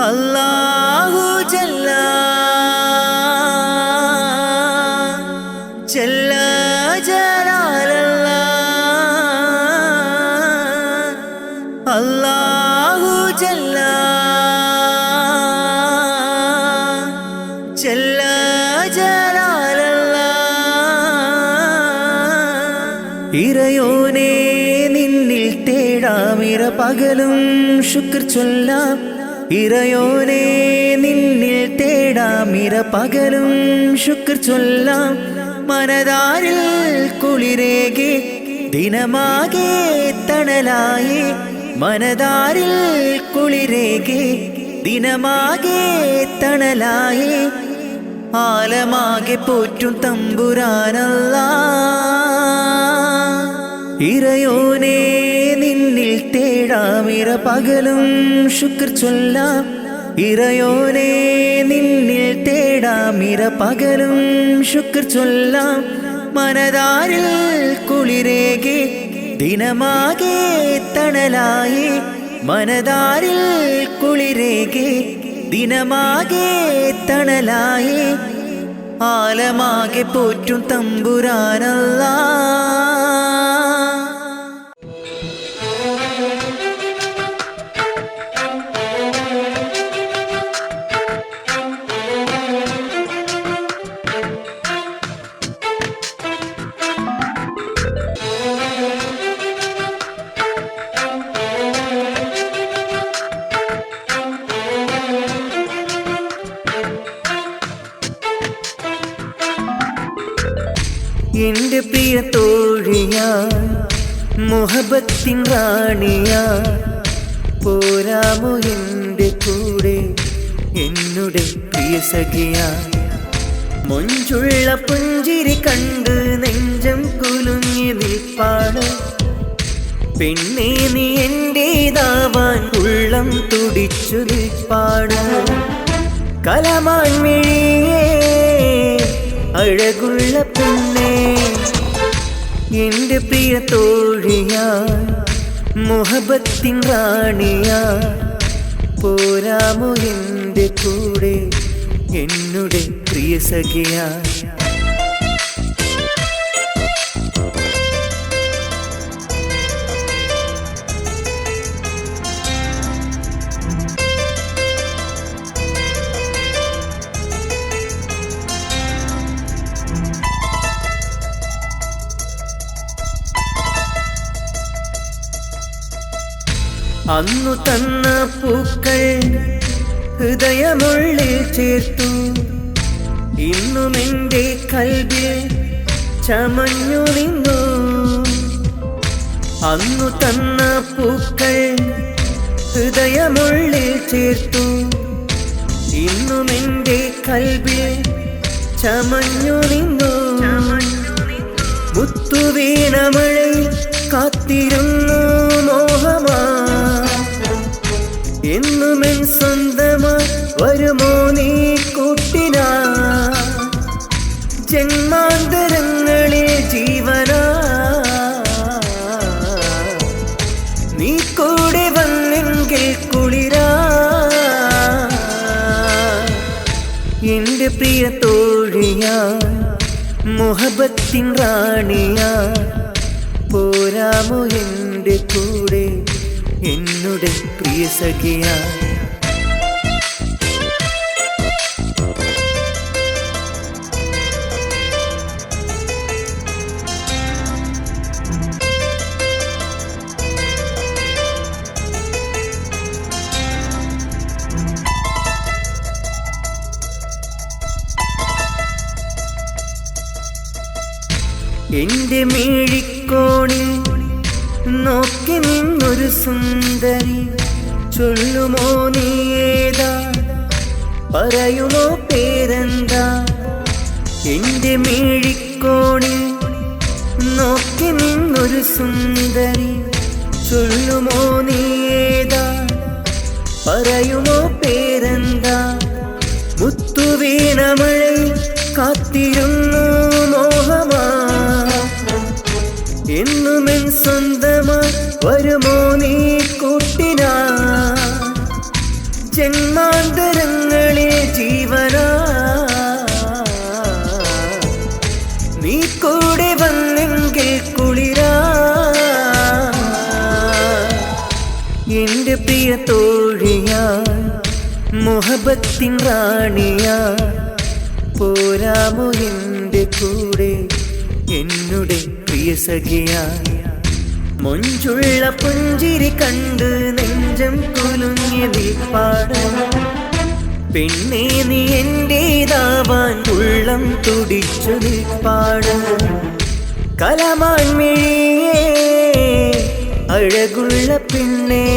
അല്ലാഹു ജല്ല ജല്ല ജലാലല്ലാ അല്ലാഹു ജല്ല ജല്ല ജലാലല്ലാ ഇറയോനെ നിന്നിൽ തേടാമിര പകലും ശുക്ർ ചൊല്ലാം ഇറയോനെ നിന്നിൽ തേടാമിര പകലും ശുക്ർ ചൊല്ലാം മനതാരിൽ കുളിരേകി ദിനമാകെ തണലായി മനതാരിൽ കുളിരേകി ദിനമാകെ തണലായി ആലമാകെ പോറ്റും തമ്പുരാനല്ലാ ഇറയോനെ നിന്നിൽ തേടാമിര പകലും ശുക്ർ ചൊല്ലാം ഇറയോനെ നിന്നിൽ തേടാമിര പകലും ശുക്ർ ചൊല്ലാം മനതാരിൽ കുളിരേകി ദിനമാകെ തണലായി മനതാരിൽ കുളിരേകി ദിനമാകെ തണലായി ആലമാകെ പോറ്റും തമ്പുരാനല്ലാ എന്റെ പ്രിയ തോഴിയാ മുഹബത്തിൻ റാണിയാ പോരാമോ എൻ്റെ കൂടെ എന്നുടെ പ്രിയ സഖിയാ. മൊഞ്ചുള്ള പുഞ്ചിരി കണ്ട് നെഞ്ചം കുലുങ്ങി നിൽപ്പാണ്. പെണ്ണേ നീ എന്റേതാവാൻ ഉള്ളം തുടിച്ചു നിൽപ്പാണ്. കലമാൻ മിഴിയേ അഴകുള്ള പെണ്ണേ, എന്റെ പ്രിയ തോഴിയാ, മുഹബത്തിൻ റാണിയാ, പോരാമോ എന്റെ കൂടെ എന്നുടെ പ്രിയ സഖിയാ. അന്നു തന്ന പൂക്കൾ ഹൃദയമുള്ളിൽ ചേർത്തു. ഇന്നും എൻ്റെ കൽബിൽ ചമഞ്ഞു നിന്നു. അന്നു തന്ന പൂക്കൾ ഹൃദയമുള്ളിൽ ചേർത്തു. ഇന്നും എൻ്റെ കൽബിൽ ചമഞ്ഞു നിന്നു. മുത്തുവീണമഴയിൽ കാത്തിരുന്നു മോഹമാ, എന്നുമെൻ സ്വന്തമായി വരുമോ നീ കൂട്ടിനാ. ജന്മാന്തരങ്ങളിൽ ജീവനാ നീ കൂടെ വന്നെങ്കിൽ കുളിരാ. എന്റെ പ്രിയ തോഴിയാ, മുഹബത്തിൻ റാണിയാ, പോരാമോ എന്റെ കൂടെ എന്നുടെ പ്രിയ സഖിയാ. എന്റെ മിഴിക്കോണിൽ നോക്കി നിന്നൊരു സുന്ദരി, ചൊല്ലുമോ നീ ഏതാ, പറയുമോ പേരെന്താ. എന്റെ മിഴിക്കോണിൽ നോക്കി നിന്നൊരു സുന്ദരി, ചൊല്ലുമോ നീ ഏതാ, പറയുമോ പേരെന്താ. മുത്തുവീണമഴയിൽ കാത്തിരുന്നു മോഹമാ, എന്നുമെൻ സ്വന്തമായി വരുമോ നീ കൂട്ടിനാ. ജന്മാന്തരങ്ങളിൽ ജീവനാ നീ കൂടെ വന്നെങ്കിൽ കുളിരാ. എന്റെ പ്രിയ തോഴിയാ, മുഹബത്തിൻ റാണിയാ, പോരാമോ എന്റെ കൂടെ എന്നുടെ പ്രിയ സഖിയാ. മൊഞ്ചുള്ള പുഞ്ചിരി കണ്ട് നെഞ്ചം കുലുങ്ങി നിൽപ്പാട്. പെണ്ണേ നീ എന്റേതാവാൻ ഉള്ളം തുടിച്ചു നിൽപ്പാട്. കലമാൻ മിഴിയേ അഴകുള്ള പെണ്ണേ,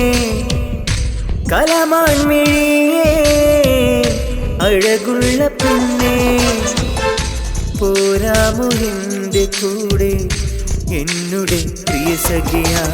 കലമാൻ മിഴിയേ അഴകുള്ള പെണ്ണേ, പോരാമോ എന്റെ കൂടെ എന്നുടെ പ്രിയ സഖിയാ.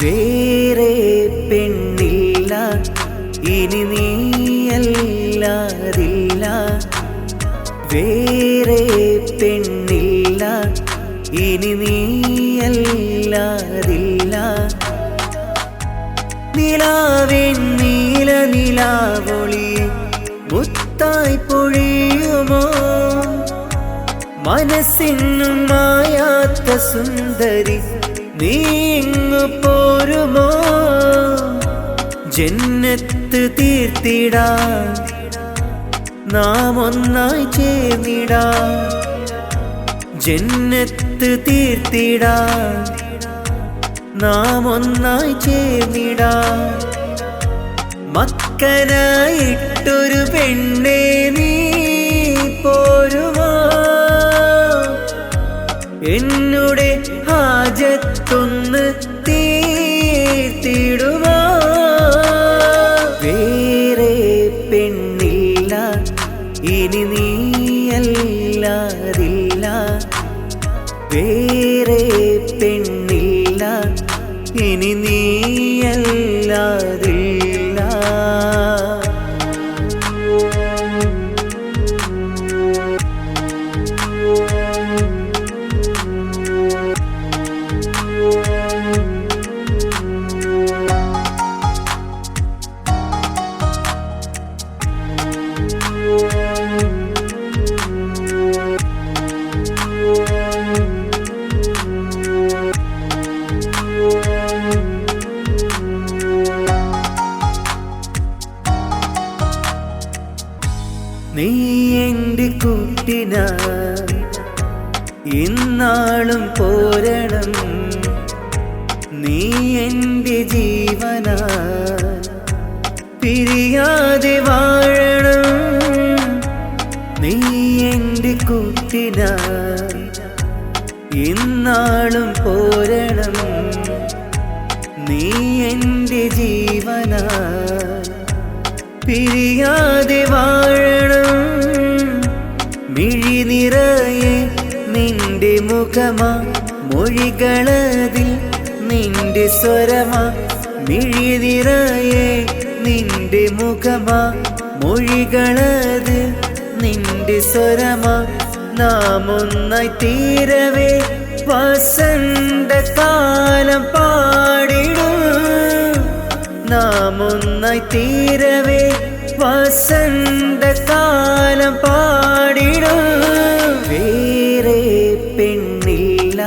വേറെ പെണ്ണില്ല ഇനി നീയല്ലാതില്ല, വേറെ പെണ്ണില്ല ഇനി നീയല്ലാതില്ല. നിലാവിൻ നീല നീലനിലാവൊളിയെ മുത്തായി പൊഴിയുമോ? മനസ്സിനും മായാത്ത സുന്ദരി നീ ഇങ്ങു പോരുമോ? ജന്നത്ത് തീർത്തിടാൻ നാം ഒന്നായി ചേർന്നിടാം. ജന്നത്ത് തീർത്തിടാൻ നാം ഒന്നായി ചേർന്നിടാം. മക്കനായിട്ടൊരു പെണ്ണെ നീ പോരുമോ? എന്നുടെ ഹാജത്തൊന്ന് തീർത്തിടുമോ? വേറെ പെണ്ണില്ല ഇനി നീയല്ലാതില്ല. വേറെ പെണ്ണില്ല ഇനി നീയല്ലാതില്ല. നീ എൻ്റെ കൂട്ടിനായി ഇന്നാളും പോരണം. നീ എൻ്റെ ജീവനായി പിരിയാതെ വാഴണം. നീ എൻ്റെ കൂട്ടിനായി ഇന്നാളും പോരണം. നീ എൻ്റെ ജീവനായി പിരിയാതെ വാഴണം. മിഴി നിറയെ നിന്റെ മുഖമാ, മൊഴികളതിൽ നിന്റെ സ്വരമാ. മിഴി നിറയെ നിന്റെ മുഖമാ, മൊഴികളതിൽ നിന്റെ സ്വരമാ. നാം ഒന്നായി തീരവേ വസന്തകാലം പാടിടും. നാം ഒന്നായി തീരവേ വസന്തകാലം പാടിടും. വേറെ പെണ്ണില്ല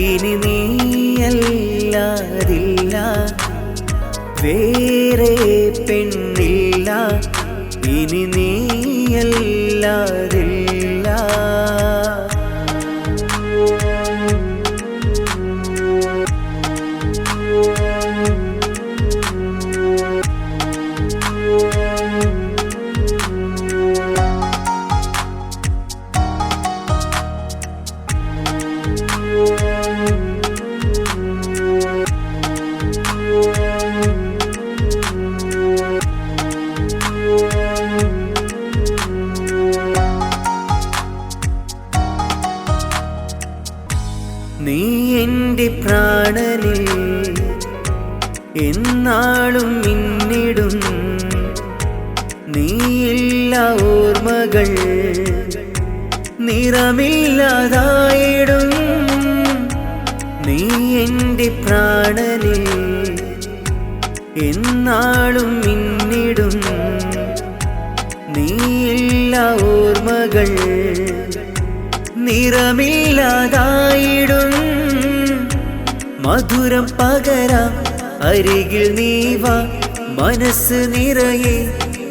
ഇനി നീയല്ലാതില്ല. വേറെ പെണ്ണില്ല ഇനി നീയല്ലാതില്ല. നീ എൻ്റെ പ്രാണനിൽ എന്നാളും മിന്നിടും. നീയില്ല ഓർമ്മകൾ നിറമില്ലാതായിടും. നീ എൻ്റെ പ്രാണനിൽ എന്നാളും മിന്നിടും. നീയില്ല ഓർമ്മകൾ നിറമില്ലാതായിടും. മധുരം പകരാം അരികിൽ നീ വാ. മനസ്സ് നിറയെ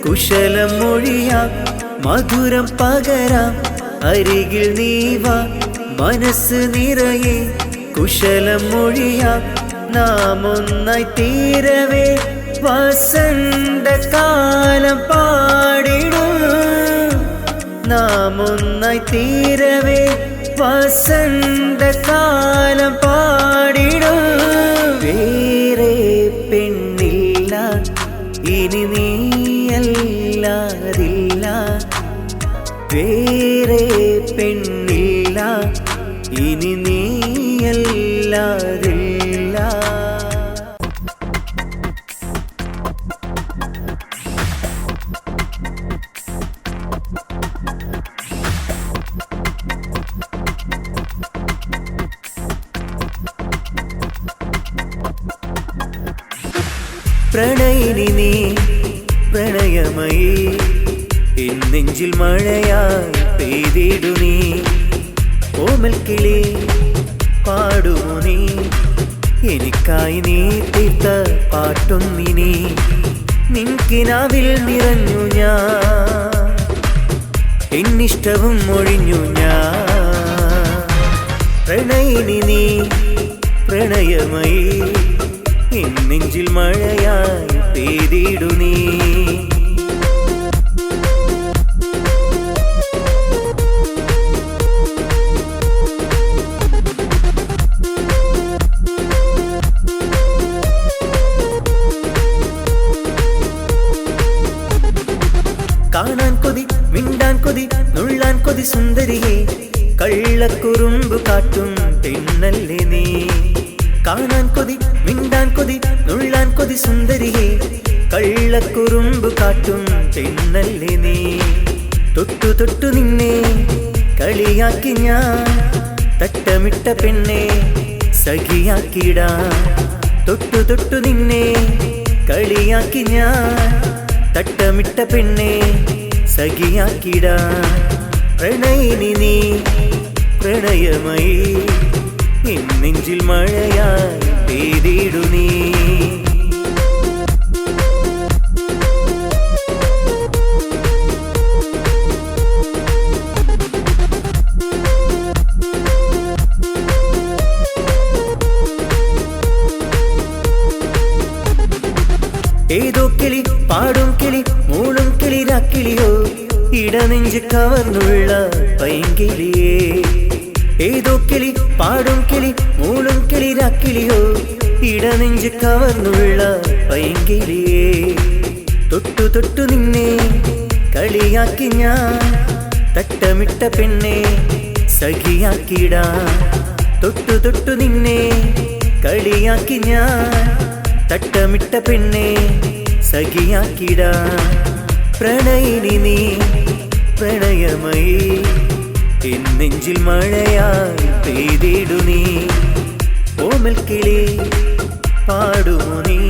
കുശലം മൊഴിയാം. മധുരം പകരാം അരികിൽ നീ വാ. മനസ്സ് നിറയെ കുശലം മൊഴിയാം. നാം ഒന്നായി തീരവേ വസന്തകാലം പാടിടും. നാം ഒന്നായി തീരവേ വസന്തകാലം പാടിടും. വേറെ പെണ്ണില്ല ഇനി നീയല്ലാതില്ല. വേറെ പെണ്ണില്ല ഇനി നീയല്ലാതില്ല. പ്രണയിനി നീ പ്രണയമയി എൻ നെഞ്ചിൽ മഴയായി പെയ്തിടു നീ ഓമൽ കിളി പാടുമോ നീ എനിക്കായി നീ തീർത്ത പാട്ടൊന്നിനി നിൻകിനാവിൽ നിറഞ്ഞു ഞാൻ എന്നിഷ്ടവും ഒഴിഞ്ഞു ഞാൻ പ്രണയിനി നീ പ്രണയമയി എൻ നെഞ്ചിൽ മഴയായി പെയ്തിടു നീ കാണാൻ കൊതി മിണ്ടാൻ കൊതി നുള്ളാൻ കൊതി സുന്ദരിയെ കള്ളക്കുറുമ്പ് കാട്ടും പെണ്ണല്ലേ നീ കാണാൻ കൊതി മിണ്ടാൻ കൊതി നുള്ളാൻ കൊതി സുന്ദരിയെ കള്ളക്കുറുമ്പ് കാട്ടും പെണ്ണല്ലേ നീ തൊട്ടു തൊട്ടു നിന്നെ കളിയാക്കി ഞാൻ തട്ടമിട്ട പെണ്ണെ സഖിയാക്കിടാ തൊട്ടു തൊട്ടു നിന്നെ കളിയാക്കി ഞാൻ തട്ടമിട്ട പെണ്ണെ സഖിയാക്കിടാ പ്രണയിനി നീ പ്രണയമയി എൻ നെഞ്ചിൽ മഴയായി പെയ്തിടു നീ ഏതോ കിളി പാടും കിളി മൂളും കിളിരാക്കിളിയോ ഇടനെഞ്ച് കവർന്നുള്ള പൈങ്കിളിയേ ഏതോ കിളി പാടും കിളി മൂളും കിളിരാക്കിളിയോ ഇടനെഞ്ച് കവർന്നുള്ള പൈങ്കിളിയേ തൊട്ടു തൊട്ടു നിന്നെ കളിയാക്കി ഞാൻ തട്ടമിട്ട പെണ്ണെ സഖിയാക്കിടാ തൊട്ടു തൊട്ടു നിന്നെ കളിയാക്കി ഞാൻ തട്ടമിട്ട പെണ്ണെ സഖിയാക്കിടാ പ്രണയിനി നീ പ്രണയമയി എൻ നെഞ്ചിൽ മഴയായി പെയ്തിടു നീ ഓമൽ കിളി പാടുമോ നീ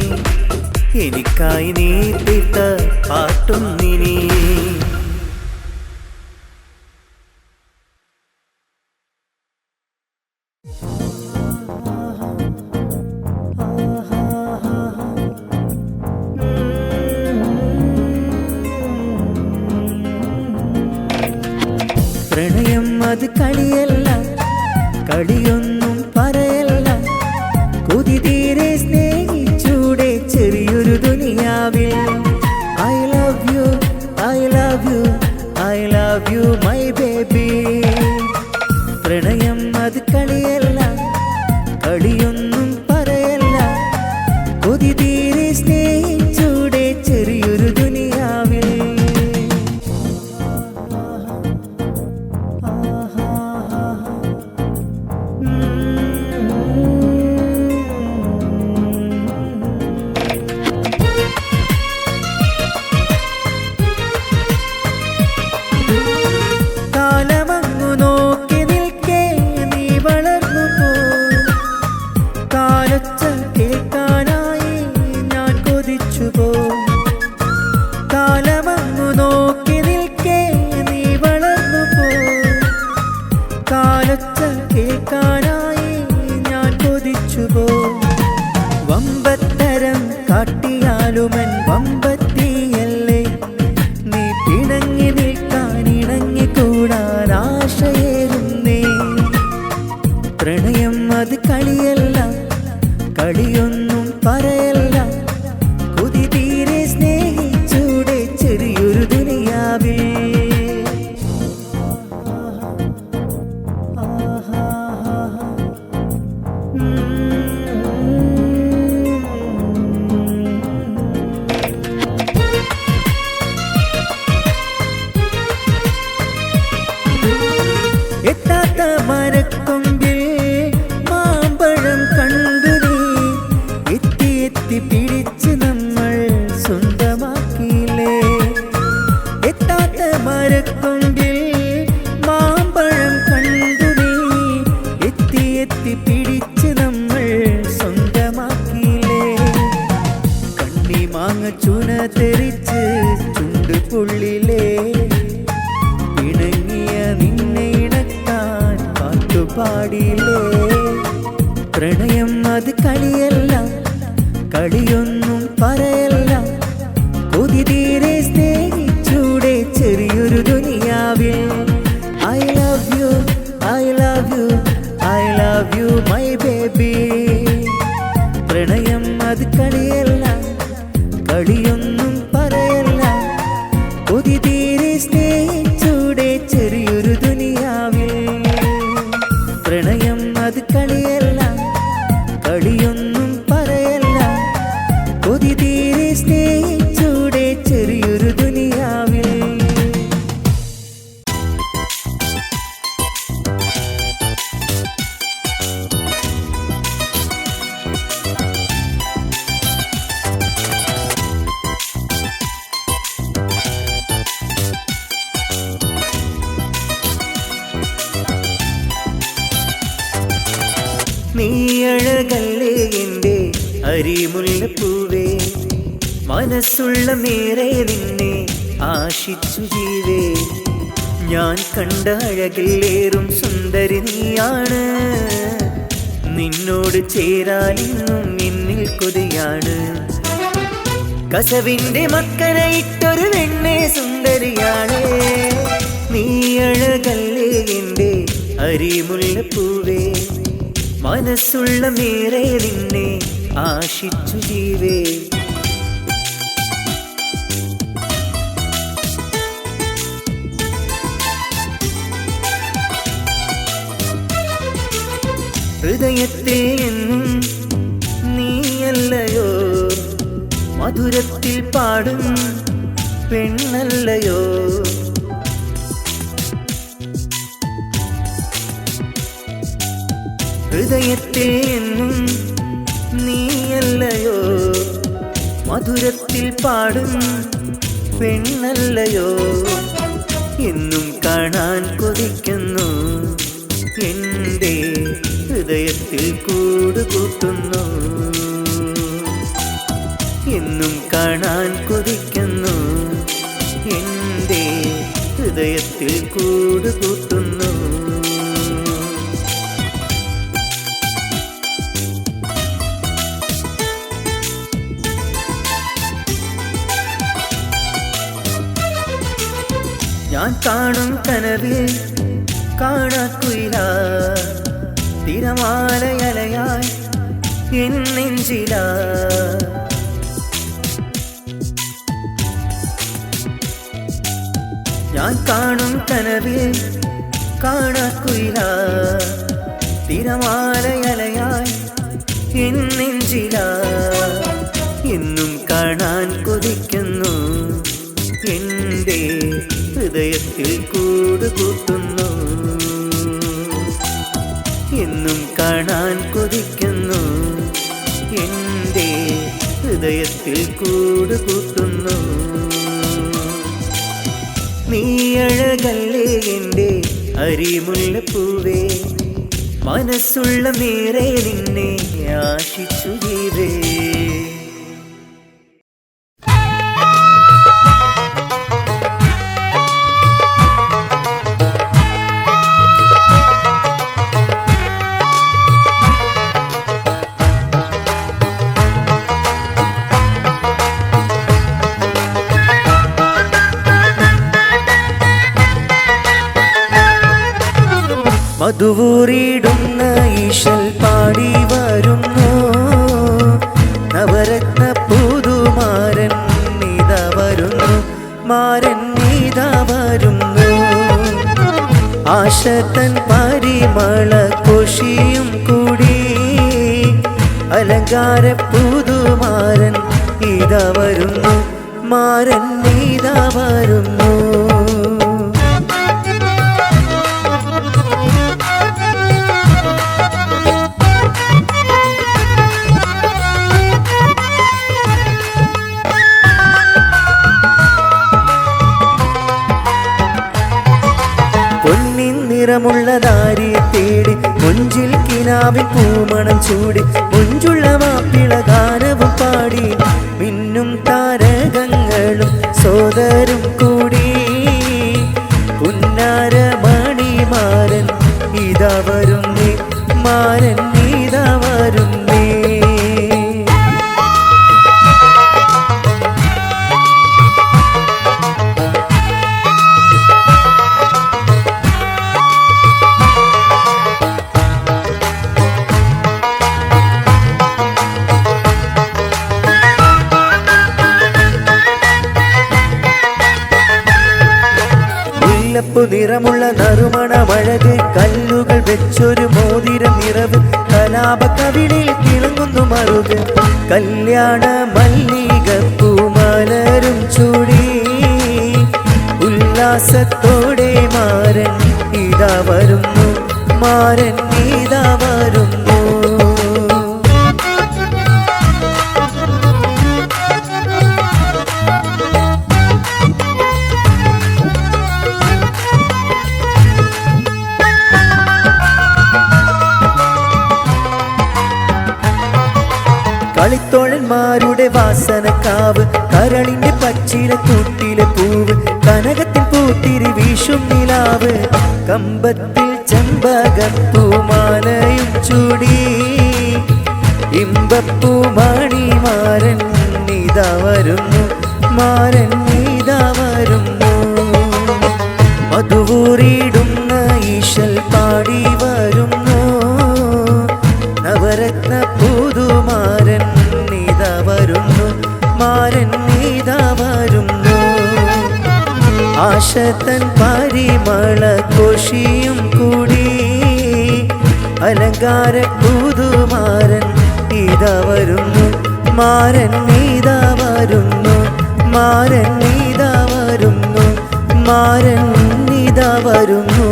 എനിക്കായി നീ തീർത്ത പാട്ടൊന്നിനി പ്രണയം അത് കളിയല്ല കളിയൊന്നും പറയല്ല കൊതി തീരെ സ്നേഹിച്ചൂടെ ചെറിയൊരു ദുനിയാവിൽ I love you I love you I love you my baby പ്രണയം അത് കളിയല്ല കളിയൊന്നും പറയല്ല കൊതി തീരെ സ്നേഹിച്ചൂടെ ചെറിയൊരു ദുനിയാവിൽ കാലമങ്ങു നോക്കി നിൽക്കേ നീ വളർന്നു പോ കാലൊച്ച കേൾക്കാനായി ഞാൻ കൊതിച്ചു പോ കാലമങ്ങു നോക്കി നിൽക്കേ നീ വളർന്നു പോ കാലൊച്ച കേൾക്കാനായി ഞാൻ കൊതിച്ചു പോ വമ്പത്തരം കാട്ടിയാലുമൻ വമ്പത്തിയല്ലേ നീ പിണങ്ങി നിൽക്കാൻ ഇണങ്ങിക്കൂടാൻ ആശയേറുന്നേ പ്രണയം അത് കളിയല്ല കളിയൊന്നും പറയല്ല കൊതി തീരെ സ്നേഹിച്ചൂടെ ചെറിയൊരു ദുനിയാവിൽ എത്താത്ത മരക്കൊമ്പിൽ മാമ്പഴം കണ്ടു നീ എത്തി എത്തി ചുന തെറിച്ച് ചുണ്ട് പുള്ളിലേ ഇണങ്ങിയ നിന്നെ ഇണക്കാൻ പാട്ടുപാടിയില്ലേ പ്രണയം അത് കളിയല്ല കളിയൊന്നും പറയല്ല കൊതി തീരെ സ്നേഹിച്ചൂടെ ചെറിയൊരു ദുനിയാവിൽ I love you, I love you, I love you my baby പ്രണയം അത് കളിയല്ല കളിയൊന്നും പറയല്ല കൊതി തീരെ സ്നേഹിച്ചൂടെ ചെറിയൊരു ദുനിയാവിൽ പ്രണയം അത് കളിയല്ല കളിയൊന്നും പറയല്ല കൊതി തീരെ സ്നേഹിച്ചൂടെ ചെറിയൊരു ദുനിയാവിൽ നീ അഴകല്ലേ എൻ്റെ അരിമുല്ലപ്പൂവേ മനസ്സുള്ള മേറെ നിന്നെ ആശിച്ചു ജീവേ ഞാൻ കണ്ട അഴകിലേറും സുന്ദരി നീയാണ് നിന്നോട് ചേരാനിന്നും എന്നിൽ കൊതിയാണ് കസവിന്റെ മക്കനയിട്ടൊരു വെണ്ണേ സുന്ദരിയാണ് നീ അഴകല്ലേ എൻ്റെ അരിമുല്ലപ്പൂവേ മനസ്സുള്ള മേറെ നിന്നെ ആശിച്ചു ജീവേ ഹൃദയത്തെ എന്നും നീയല്ലയോ മധുരത്തിൽ പാടും പെണ്ണല്ലയോ ഹൃദയത്തെ എന്നും നീയല്ലയോ മധുരത്തിൽ പാടും പെണ്ണല്ലയോ എന്നും കാണാൻ കൊതിക്കുന്നു എൻ്റെ ഹൃദയത്തിൽ കൂടുകൂട്ടുന്നു എന്നും കാണാൻ കൊതിക്കുന്നു എൻ്റെ ഹൃദയത്തിൽ കൂടുകൂട്ടുന്നു ഞാൻ കാണും കനവിൽ കാണാക്കുയില തിരമാലയലയായി എൻ നെഞ്ചില ഞാൻ കാണും കനവിൽ കാണാക്കുയില തിരമാലയലയായി എൻ നെഞ്ചില എന്നും കാണാൻ കൊതിക്കുന്നു എൻ്റെ ഹൃദയത്തിൽ കൂടുകൂട്ടുന്നു എന്നും കാണാൻ കൊതിക്കുന്നു എൻ്റെ ഹൃദയത്തിൽ കൂടുകൂട്ടുന്നു നീ അഴകല്ലേ എൻ്റെ അരിമുല്ലപ്പൂവേ മനസ്സുള്ള മേറെ നിന്നെ ആശിച്ചു ജീവേ മധുവൂറിടുന്ന ഈശൽ പാടി വരുന്നു നവരത്ന പുതുമാരൻ നീതാ വരുന്നു മാരൻ നീതാ വരുന്നു ആശതൻ പരിമള കൊഷിയും കൂടി അലങ്കാര പുതുമാരൻ ഇതാ വരുന്നു മാരൻ നീതാ വരുന്നു നിറമുള്ളതാരി തേടി മുഞ്ചിൽ കിനാവിൽ പൂമണം ചൂടി മുഞ്ചുള്ള മാപ്പിള ഗാനവും പാടി മിന്നും താര നിറമുള്ള നറുമണമഴക് കല്ലുകൾ വെച്ചൊരു മോതിരം നിറവ് കലാപ കവിളിൽ തിളങ്ങുന്നു മറുക് കല്യാണ മല്ലിക പൂമലരും ചൂടി ഉല്ലാസത്തോടെ മാരൻ ഇതാ വരുന്നു മാരൻ ഇതാ വരുന്നു കളിത്തോഴന്മാരുടെ വാസനക്കാവ് കരളിന്റെ പച്ചില കൂട്ടിലെ പൂവ് കനകത്തിൽ പൂത്തിരി വീശും നിലാവ് കമ്പത്തിൽ ചെമ്പകപ്പൂമാലയും ചൂടി ഇമ്പപ്പൂമാണി മാരൻ ഇതാ വരുന്നു മാരൻ ഇതാ വരുന്നു മധുവൂറിയിടുന്ന ഈശൽ പാടി വരുന്നു നവരത്ന പുതുമാരൻ ഇതാ വരുന്നു മാരൻ ഇതാ വരുന്നു ആശതൻ പരിമള കോശിയും കൂടി അലങ്കാര പുതുമാരൻ ഇതാ വരുന്നു മാരൻ ഇതാ വരുന്നു മാരൻ ഇതാ വരുന്നു മാരൻ ഇതാ വരുന്നു